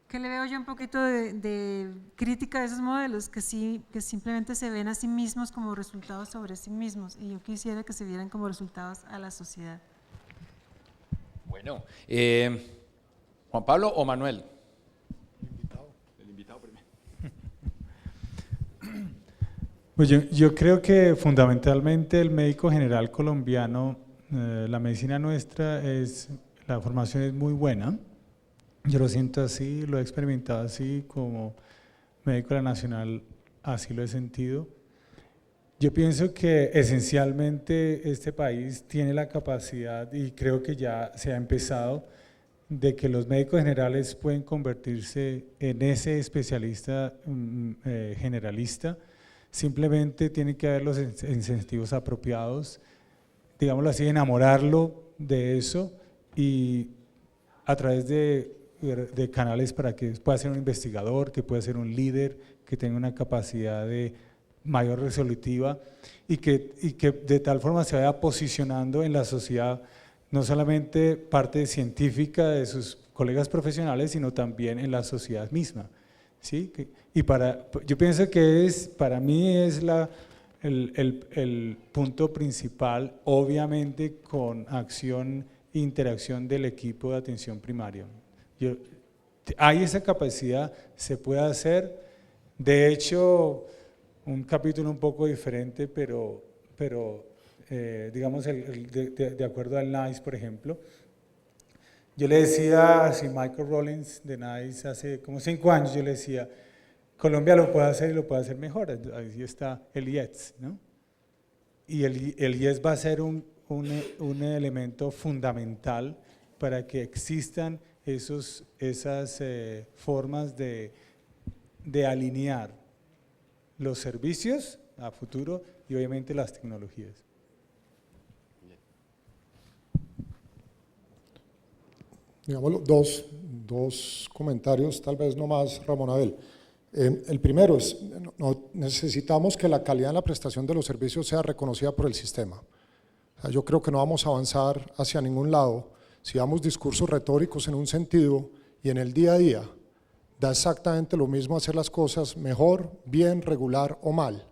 ¿Qué le veo yo un poquito de crítica de esos modelos? Que simplemente se ven a sí mismos como resultados sobre sí mismos, y yo quisiera que se vieran como resultados a la sociedad. Bueno, Juan Pablo o Manuel. El invitado primero. Pues yo creo que fundamentalmente el médico general colombiano, la medicina nuestra, la formación es muy buena. Yo lo siento así, lo he experimentado así, como médico de la Nacional así lo he sentido. Yo pienso que esencialmente este país tiene la capacidad, y creo que ya se ha empezado, de que los médicos generales pueden convertirse en ese especialista generalista. Simplemente tienen que haber los incentivos apropiados, digámoslo así, enamorarlo de eso, y a través de canales para que pueda ser un investigador, que pueda ser un líder, que tenga una capacidad de mayor resolutiva y que de tal forma se vaya posicionando en la sociedad, no solamente parte científica de sus colegas profesionales, sino también en la sociedad misma. ¿Sí? Y yo pienso que para mí es el punto principal, obviamente con acción e interacción del equipo de atención primaria. Hay esa capacidad, se puede hacer. De hecho, un capítulo un poco diferente, pero digamos, de acuerdo al NICE, por ejemplo, yo le decía, si Michael Rollins de NICE hace como 5 años, yo le decía, Colombia lo puede hacer y lo puede hacer mejor, ahí está el IES, ¿no? Y el IES va a ser un elemento fundamental para que existan esas formas de alinear los servicios a futuro y obviamente las tecnologías. Digámoslo, dos comentarios, tal vez no más, Ramón Abel. El primero es, necesitamos que la calidad en la prestación de los servicios sea reconocida por el sistema. O sea, yo creo que no vamos a avanzar hacia ningún lado si damos discursos retóricos en un sentido y en el día a día da exactamente lo mismo hacer las cosas mejor, bien, regular o mal.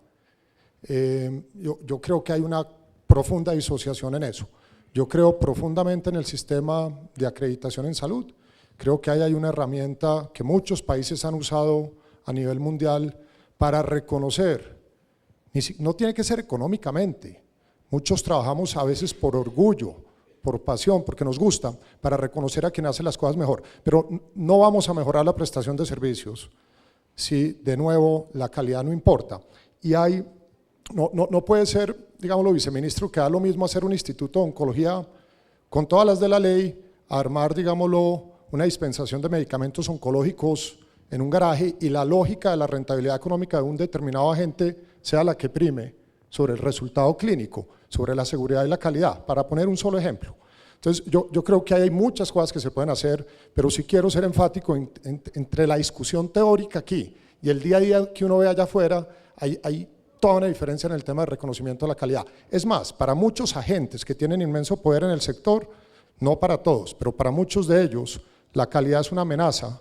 Yo creo que hay una profunda disociación en eso. Yo creo profundamente en el sistema de acreditación en salud. Creo que ahí hay una herramienta que muchos países han usado a nivel mundial para reconocer, no tiene que ser económicamente, muchos trabajamos a veces por orgullo, por pasión, porque nos gusta, para reconocer a quien hace las cosas mejor, pero no vamos a mejorar la prestación de servicios si de nuevo la calidad no importa. Y no puede ser, digámoslo, viceministro, que da lo mismo hacer un instituto de oncología con todas las de la ley, a armar, digámoslo, una dispensación de medicamentos oncológicos en un garaje y la lógica de la rentabilidad económica de un determinado agente sea la que prime sobre el resultado clínico, sobre la seguridad y la calidad, para poner un solo ejemplo. Entonces, yo creo que hay muchas cosas que se pueden hacer, pero sí quiero ser enfático entre la discusión teórica aquí y el día a día que uno ve allá afuera, hay toda una diferencia en el tema de reconocimiento de la calidad. Es más, para muchos agentes que tienen inmenso poder en el sector, no para todos, pero para muchos de ellos, la calidad es una amenaza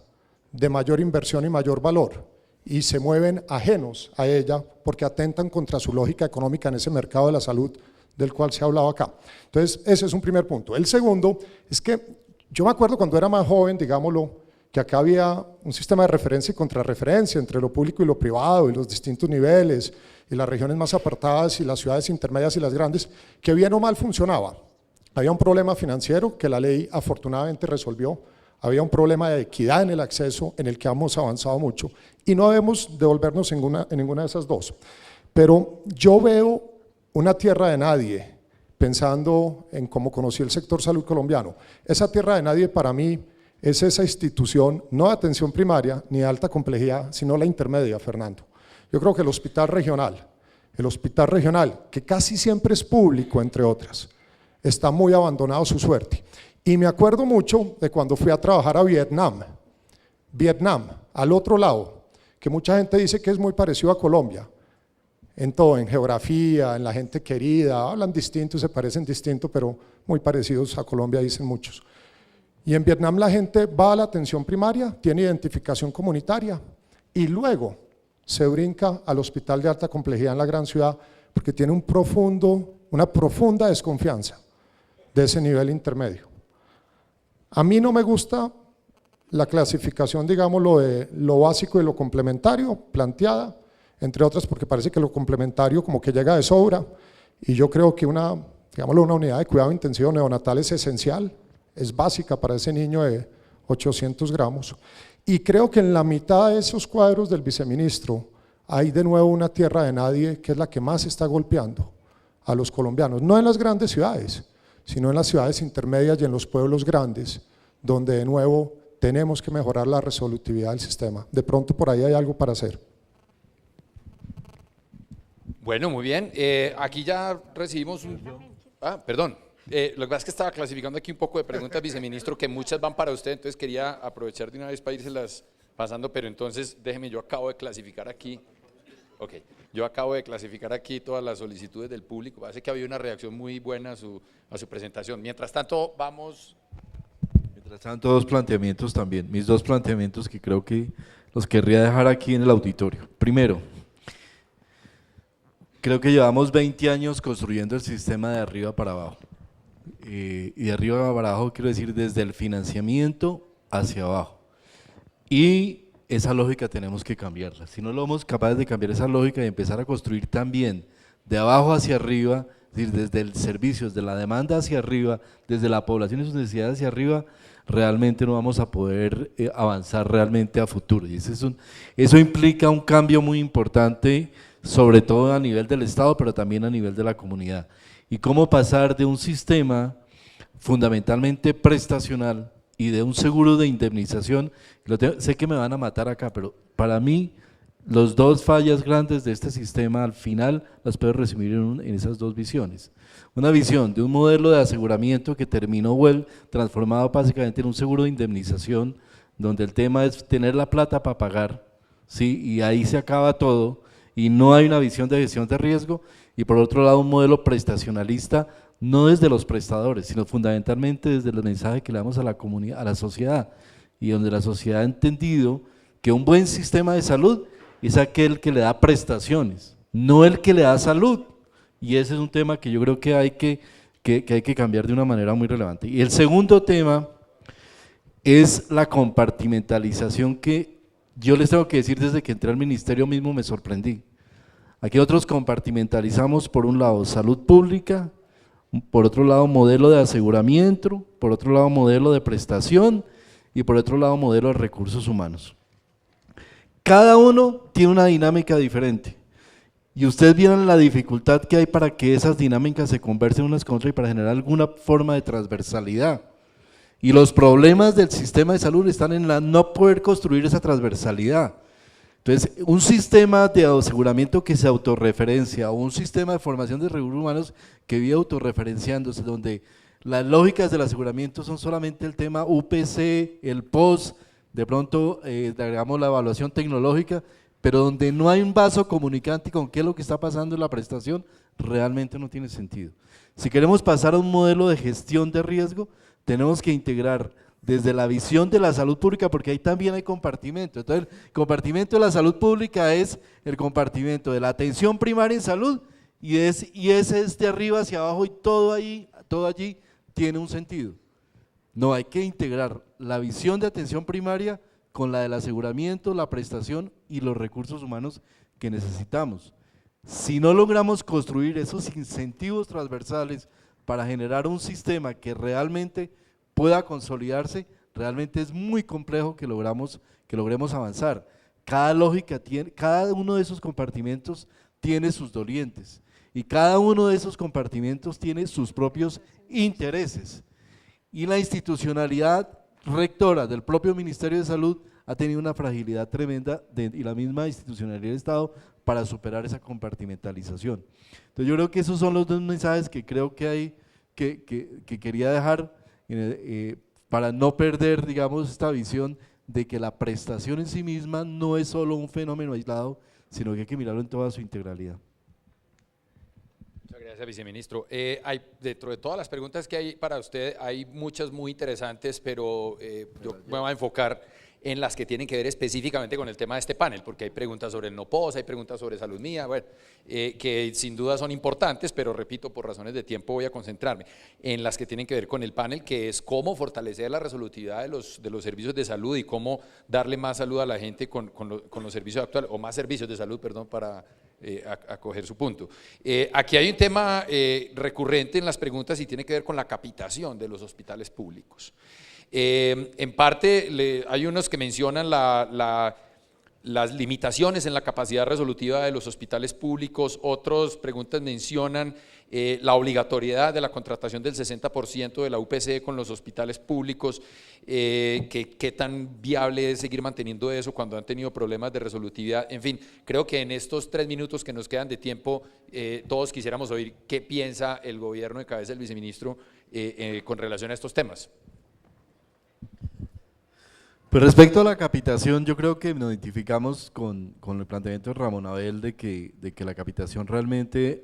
de mayor inversión y mayor valor, y se mueven ajenos a ella porque atentan contra su lógica económica en ese mercado de la salud del cual se ha hablado acá. Entonces, ese es un primer punto. El segundo es que yo me acuerdo cuando era más joven, digámoslo, que acá había un sistema de referencia y contrarreferencia entre lo público y lo privado, y los distintos niveles, y las regiones más apartadas, y las ciudades intermedias y las grandes, que bien o mal funcionaba. Había un problema financiero que la ley afortunadamente resolvió, había un problema de equidad en el acceso en el que hemos avanzado mucho y no debemos devolvernos en ninguna de esas dos. Pero yo veo una tierra de nadie, pensando en cómo conocí el sector salud colombiano. Esa tierra de nadie para mí es esa institución, no de atención primaria ni de alta complejidad, sino la intermedia, Fernando. Yo creo que el hospital regional, que casi siempre es público, entre otras, está muy abandonado a su suerte. Y me acuerdo mucho de cuando fui a trabajar a Vietnam, al otro lado, que mucha gente dice que es muy parecido a Colombia, en todo, en geografía, en la gente querida, hablan distinto, se parecen distinto, pero muy parecidos a Colombia, dicen muchos. Y en Vietnam la gente va a la atención primaria, tiene identificación comunitaria y luego se brinca al hospital de alta complejidad en la gran ciudad porque tiene una profunda desconfianza de ese nivel intermedio. A mí no me gusta la clasificación, digámoslo, de lo básico y lo complementario planteada, entre otras porque parece que lo complementario como que llega de sobra, y yo creo que una unidad de cuidado intensivo neonatal es esencial, es básica para ese niño de 800 gramos, y creo que en la mitad de esos cuadros del viceministro hay de nuevo una tierra de nadie que es la que más está golpeando a los colombianos, no en las grandes ciudades, sino en las ciudades intermedias y en los pueblos grandes, donde de nuevo tenemos que mejorar la resolutividad del sistema. De pronto por ahí hay algo para hacer. Bueno, muy bien. Aquí ya recibimos perdón. Lo que pasa es que estaba clasificando aquí un poco de preguntas, viceministro, que muchas van para usted, entonces quería aprovechar de una vez para irselas pasando, pero entonces déjeme, yo acabo de clasificar aquí. Ok, yo acabo de clasificar aquí todas las solicitudes del público, parece que había una reacción muy buena a su presentación. Mientras tanto, vamos… Mientras tanto, dos planteamientos también, mis dos planteamientos que creo que los querría dejar aquí en el auditorio. Primero, Creo que llevamos 20 años construyendo el sistema de arriba para abajo. Y de arriba para abajo quiero decir desde el financiamiento hacia abajo. Y esa lógica tenemos que cambiarla. Si no somos capaces de cambiar esa lógica y empezar a construir también de abajo hacia arriba, es decir, desde el servicio, desde la demanda hacia arriba, desde la población y sus necesidades hacia arriba, realmente no vamos a poder avanzar realmente a futuro. Y eso implica un cambio muy importante, sobre todo a nivel del Estado, pero también a nivel de la comunidad. Y cómo pasar de un sistema fundamentalmente prestacional y de un seguro de indemnización, sé que me van a matar acá, pero para mí los dos fallas grandes de este sistema al final las puedo resumir en esas dos visiones. Una visión de un modelo de aseguramiento que terminó transformado básicamente en un seguro de indemnización, donde el tema es tener la plata para pagar, ¿sí? Y ahí se acaba todo, y no hay una visión de gestión de riesgo, y por otro lado un modelo prestacionalista, no desde los prestadores, sino fundamentalmente desde el mensaje que le damos a la comunidad, a la sociedad, y donde la sociedad ha entendido que un buen sistema de salud es aquel que le da prestaciones, no el que le da salud, y ese es un tema que yo creo que hay que cambiar de una manera muy relevante. Y el segundo tema es la compartimentalización que yo les tengo que decir desde que entré al ministerio mismo me sorprendí. Aquí nosotros compartimentalizamos por un lado salud pública, por otro lado modelo de aseguramiento, por otro lado modelo de prestación y por otro lado modelo de recursos humanos. Cada uno tiene una dinámica diferente y ustedes vieron la dificultad que hay para que esas dinámicas se conversen unas con otras y para generar alguna forma de transversalidad. Y los problemas del sistema de salud están en la no poder construir esa transversalidad. Entonces, un sistema de aseguramiento que se autorreferencia o un sistema de formación de recursos humanos que vive autorreferenciándose, donde las lógicas del aseguramiento son solamente el tema UPC, el POS, de pronto agregamos la evaluación tecnológica, pero donde no hay un vaso comunicante con qué es lo que está pasando en la prestación, realmente no tiene sentido. Si queremos pasar a un modelo de gestión de riesgo, tenemos que integrar desde la visión de la salud pública, porque ahí también hay compartimento. Entonces, el compartimento de la salud pública es el compartimento de la atención primaria en salud y ese es de arriba hacia abajo y todo allí tiene un sentido. No, hay que integrar la visión de atención primaria con la del aseguramiento, la prestación y los recursos humanos que necesitamos. Si no logramos construir esos incentivos transversales para generar un sistema que realmente pueda consolidarse, realmente es muy complejo que logremos avanzar. Cada uno de esos compartimentos tiene sus dolientes y cada uno de esos compartimentos tiene sus propios intereses. Y la institucionalidad rectora del propio Ministerio de Salud ha tenido una fragilidad tremenda y la misma institucionalidad del Estado para superar esa compartimentalización. Entonces yo creo que esos son los dos mensajes que creo que hay que quería dejar para no perder, digamos, esta visión de que la prestación en sí misma no es solo un fenómeno aislado, sino que hay que mirarlo en toda su integralidad. Muchas gracias, viceministro. Dentro de todas las preguntas que hay para usted, hay muchas muy interesantes, pero yo me voy a enfocar en las que tienen que ver específicamente con el tema de este panel, porque hay preguntas sobre el NOPOS, hay preguntas sobre salud mía, bueno, que sin duda son importantes, pero repito, por razones de tiempo voy a concentrarme en las que tienen que ver con el panel, que es cómo fortalecer la resolutividad de los servicios de salud y cómo darle más salud a la gente con los servicios actuales, o más servicios de salud, perdón, para acoger su punto. Aquí hay un tema recurrente en las preguntas y tiene que ver con la capitación de los hospitales públicos. En parte hay unos que mencionan las limitaciones en la capacidad resolutiva de los hospitales públicos, otros preguntas mencionan la obligatoriedad de la contratación del 60% de la UPC con los hospitales públicos, qué tan viable es seguir manteniendo eso cuando han tenido problemas de resolutividad. En fin, creo que en estos 3 minutos que nos quedan de tiempo, todos quisiéramos oír qué piensa el gobierno de cabeza del viceministro con relación a estos temas. Pues respecto a la capitación, yo creo que nos identificamos con el planteamiento de Ramón Abel de que la capitación realmente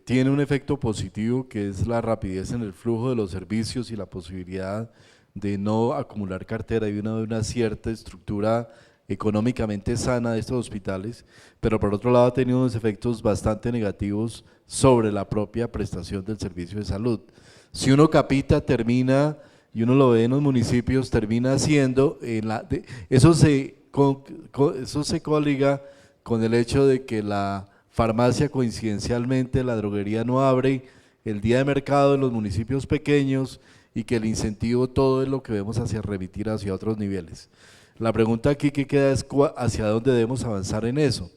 tiene un efecto positivo, que es la rapidez en el flujo de los servicios y la posibilidad de no acumular cartera y una cierta estructura económicamente sana de estos hospitales, pero por otro lado ha tenido unos efectos bastante negativos sobre la propia prestación del servicio de salud. Si uno capita, termina, y uno lo ve en los municipios, termina siendo, eso se coliga con el hecho de que la farmacia, coincidencialmente, la droguería no abre el día de mercado en los municipios pequeños y que el incentivo todo es lo que vemos hacia remitir hacia otros niveles. La pregunta aquí que queda es hacia dónde debemos avanzar en eso,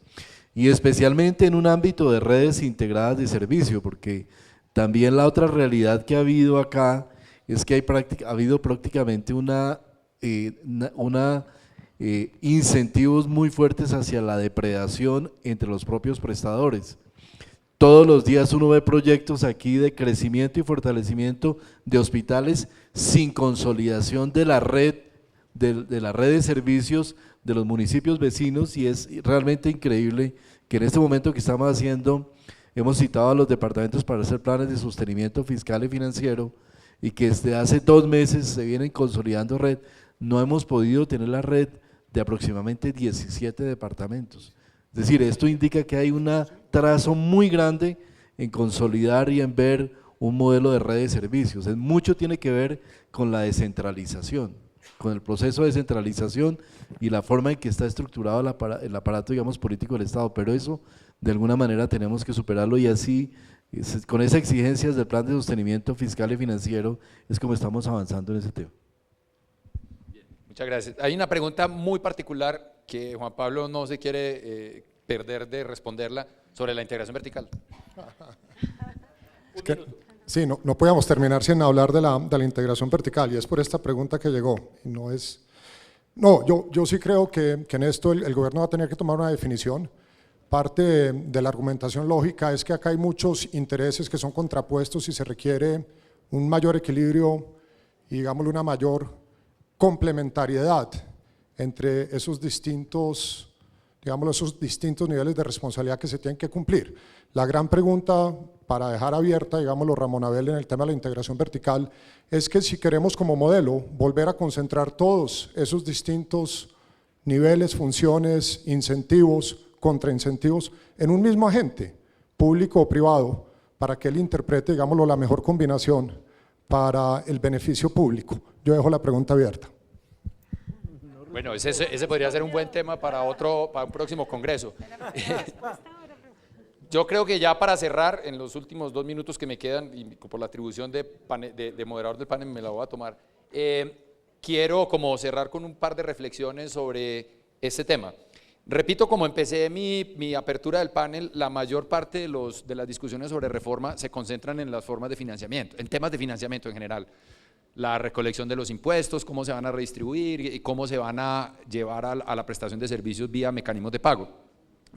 y especialmente en un ámbito de redes integradas de servicio, porque también la otra realidad que ha habido acá es que ha habido prácticamente incentivos muy fuertes hacia la depredación entre los propios prestadores. Todos los días uno ve proyectos aquí de crecimiento y fortalecimiento de hospitales sin consolidación de la red, de la red de servicios de los municipios vecinos, y es realmente increíble que en este momento que estamos haciendo, hemos citado a los departamentos para hacer planes de sostenimiento fiscal y financiero, y que desde hace 2 meses se vienen consolidando red, no hemos podido tener la red de aproximadamente 17 departamentos. Es decir, esto indica que hay un trazo muy grande en consolidar y en ver un modelo de red de servicios. Mucho tiene que ver con la descentralización, con el proceso de descentralización y la forma en que está estructurado el aparato, digamos, político del Estado, pero eso de alguna manera tenemos que superarlo, y así, con esas exigencias del plan de sostenimiento fiscal y financiero, es como estamos avanzando en ese tema. Bien, muchas gracias. Hay una pregunta muy particular que Juan Pablo no se quiere perder de responderla, sobre la integración vertical. Es que, sí, no podíamos terminar sin hablar de la integración vertical, y es por esta pregunta que llegó. Y yo sí creo que en esto el gobierno va a tener que tomar una definición. Parte de la argumentación lógica es que acá hay muchos intereses que son contrapuestos y se requiere un mayor equilibrio y, digámoslo, una mayor complementariedad entre esos distintos niveles de responsabilidad que se tienen que cumplir. La gran pregunta, para dejar abierta, digámoslo, Ramón Abel, en el tema de la integración vertical, es que si queremos como modelo volver a concentrar todos esos distintos niveles, funciones, incentivos, contraincentivos en un mismo agente, público o privado, para que él interprete, digámoslo, la mejor combinación para el beneficio público. Yo dejo la pregunta abierta. Bueno, ese podría ser un buen tema para un próximo congreso. Yo creo que ya para cerrar, en los últimos 2 minutos que me quedan, y por la atribución de moderador del panel me la voy a tomar, quiero como cerrar con un par de reflexiones sobre este tema. Repito, como empecé mi apertura del panel, la mayor parte de las discusiones sobre reforma se concentran en las formas de financiamiento, en temas de financiamiento en general. La recolección de los impuestos, cómo se van a redistribuir y cómo se van a llevar a la prestación de servicios vía mecanismos de pago.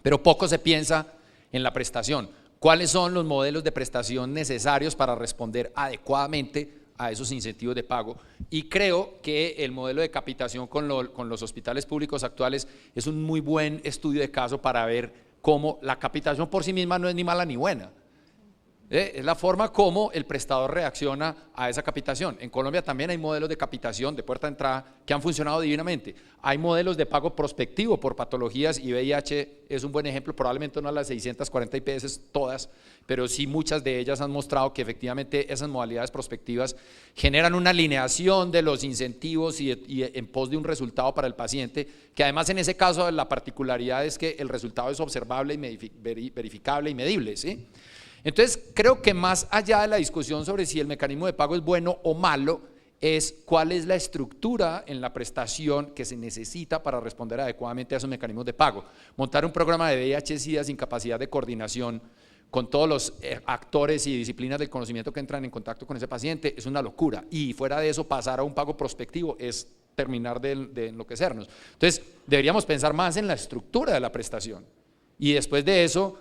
Pero poco se piensa en la prestación. ¿Cuáles son los modelos de prestación necesarios para responder adecuadamente a esos incentivos de pago? Y creo que el modelo de capitación con los hospitales públicos actuales es un muy buen estudio de caso para ver cómo la capitación por sí misma no es ni mala ni buena. Es la forma como el prestador reacciona a esa capitación. En Colombia también hay modelos de capitación de puerta de entrada que han funcionado divinamente. Hay modelos de pago prospectivo por patologías, y VIH es un buen ejemplo, probablemente no a las 640 IPS todas, pero sí muchas de ellas han mostrado que efectivamente esas modalidades prospectivas generan una alineación de los incentivos y en pos de un resultado para el paciente, que además en ese caso la particularidad es que el resultado es observable y verificable y medible, ¿sí? Entonces, creo que más allá de la discusión sobre si el mecanismo de pago es bueno o malo, es cuál es la estructura en la prestación que se necesita para responder adecuadamente a esos mecanismos de pago. Montar un programa de VIH-Sida sin capacidad de coordinación con todos los actores y disciplinas del conocimiento que entran en contacto con ese paciente es una locura, y fuera de eso pasar a un pago prospectivo es terminar de enloquecernos. Entonces, deberíamos pensar más en la estructura de la prestación y después de eso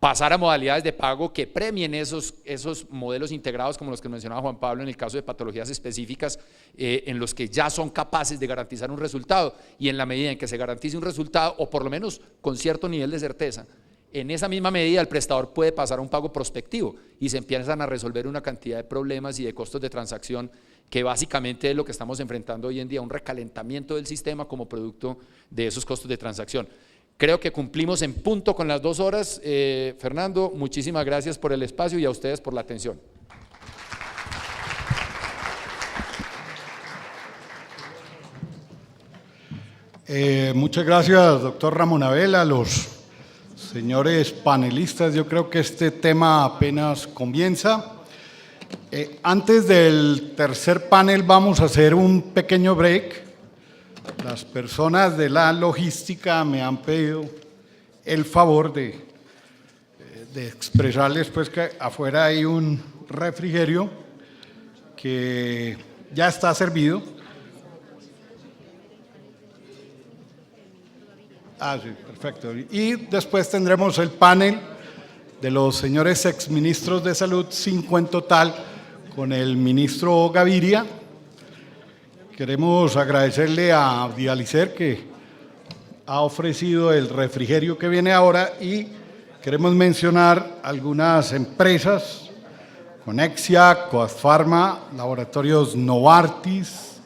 pasar a modalidades de pago que premien esos modelos integrados como los que mencionaba Juan Pablo en el caso de patologías específicas, en los que ya son capaces de garantizar un resultado, y en la medida en que se garantice un resultado, o por lo menos con cierto nivel de certeza, en esa misma medida el prestador puede pasar a un pago prospectivo y se empiezan a resolver una cantidad de problemas y de costos de transacción que básicamente es lo que estamos enfrentando hoy en día, un recalentamiento del sistema como producto de esos costos de transacción. Creo que cumplimos en punto con las 2 horas. Fernando, muchísimas gracias por el espacio y a ustedes por la atención. Muchas gracias, doctor Ramón Abel, a los señores panelistas. Yo creo que este tema apenas comienza. Antes del tercer panel vamos a hacer un pequeño break. Las personas de la logística me han pedido el favor de expresarles pues que afuera hay un refrigerio que ya está servido. Ah, sí, perfecto. Y después tendremos el panel de los señores exministros de Salud, 5 en total, con el ministro Gaviria. Queremos agradecerle a Dialicer que ha ofrecido el refrigerio que viene ahora y queremos mencionar algunas empresas: Conexia, Coasfarma, Laboratorios Novartis,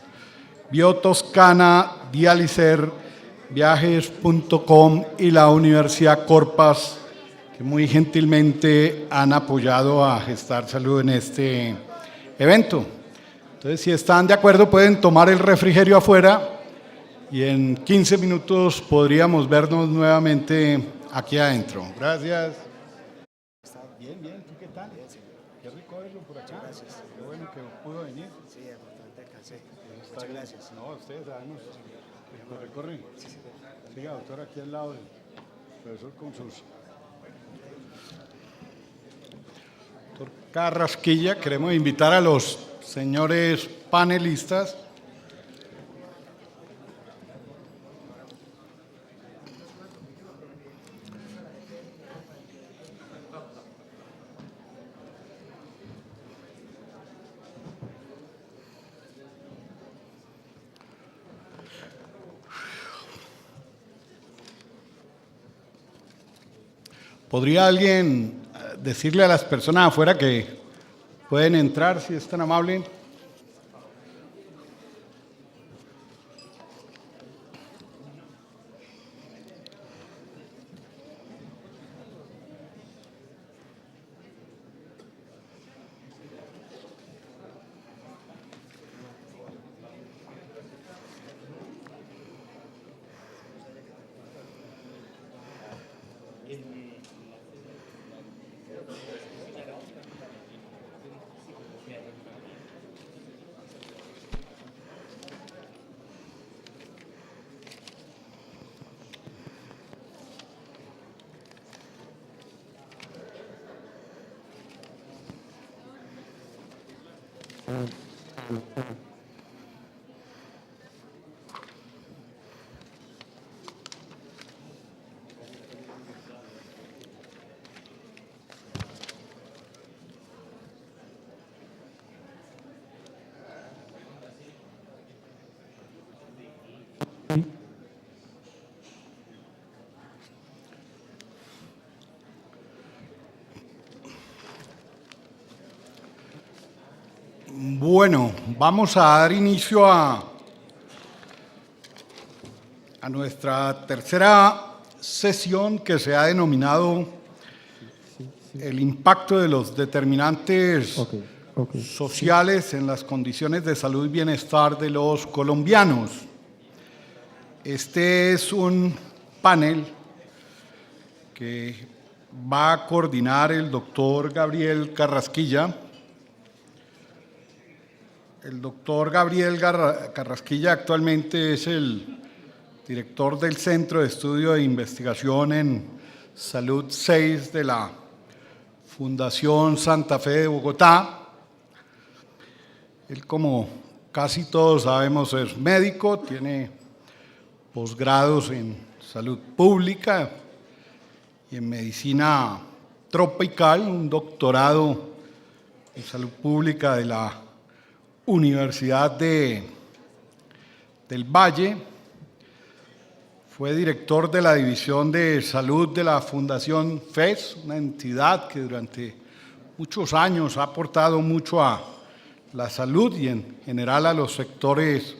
Biotoscana, Dialicer, Viajes.com y la Universidad Corpas, que muy gentilmente han apoyado a Gestar Salud en este evento. Entonces, si están de acuerdo, pueden tomar el refrigerio afuera y en 15 minutos podríamos vernos nuevamente aquí adentro. Gracias. Bien, bien, ¿tú qué tal? Qué rico verlo por acá. Gracias. Qué bueno que pudo venir. Sí, afortunadamente alcancé. Muchas gracias. No, ustedes sabemos. Recorre. Siga, doctor, aquí al lado del profesor con sus. Doctor Carrasquilla, queremos invitar a los señores panelistas. ¿Podría alguien decirle a las personas afuera que pueden entrar, si es tan amable? Bueno, vamos a dar inicio a nuestra tercera sesión, que se ha denominado el impacto de los determinantes sociales en las condiciones de salud y bienestar de los colombianos. Este es un panel que va a coordinar el doctor Gabriel Carrasquilla. El doctor Gabriel Carrasquilla actualmente es el director del Centro de Estudio e Investigación en Salud 6 de la Fundación Santa Fe de Bogotá. Él, como casi todos sabemos, es médico, tiene posgrados en salud pública y en medicina tropical, un doctorado en salud pública de la Universidad del Valle. Fue director de la División de Salud de la Fundación FES, una entidad que durante muchos años ha aportado mucho a la salud y en general a los sectores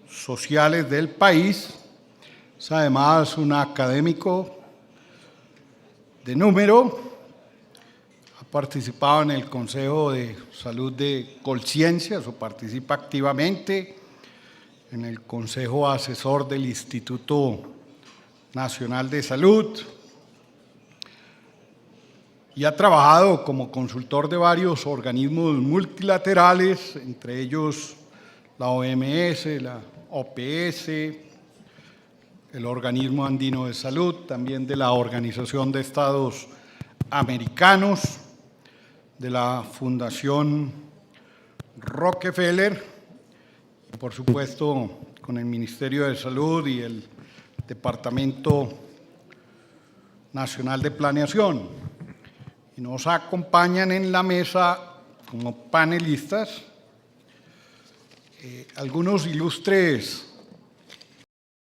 sociales del país. Es además un académico de número, ha participado en el Consejo de Salud de Colciencias o participa activamente en el Consejo Asesor del Instituto Nacional de Salud y ha trabajado como consultor de varios organismos multilaterales, entre ellos la OMS, la OPS, el Organismo Andino de Salud, también de la Organización de Estados Americanos, de la Fundación Rockefeller, y por supuesto con el Ministerio de Salud y el Departamento Nacional de Planeación. Y nos acompañan en la mesa como panelistas algunos ilustres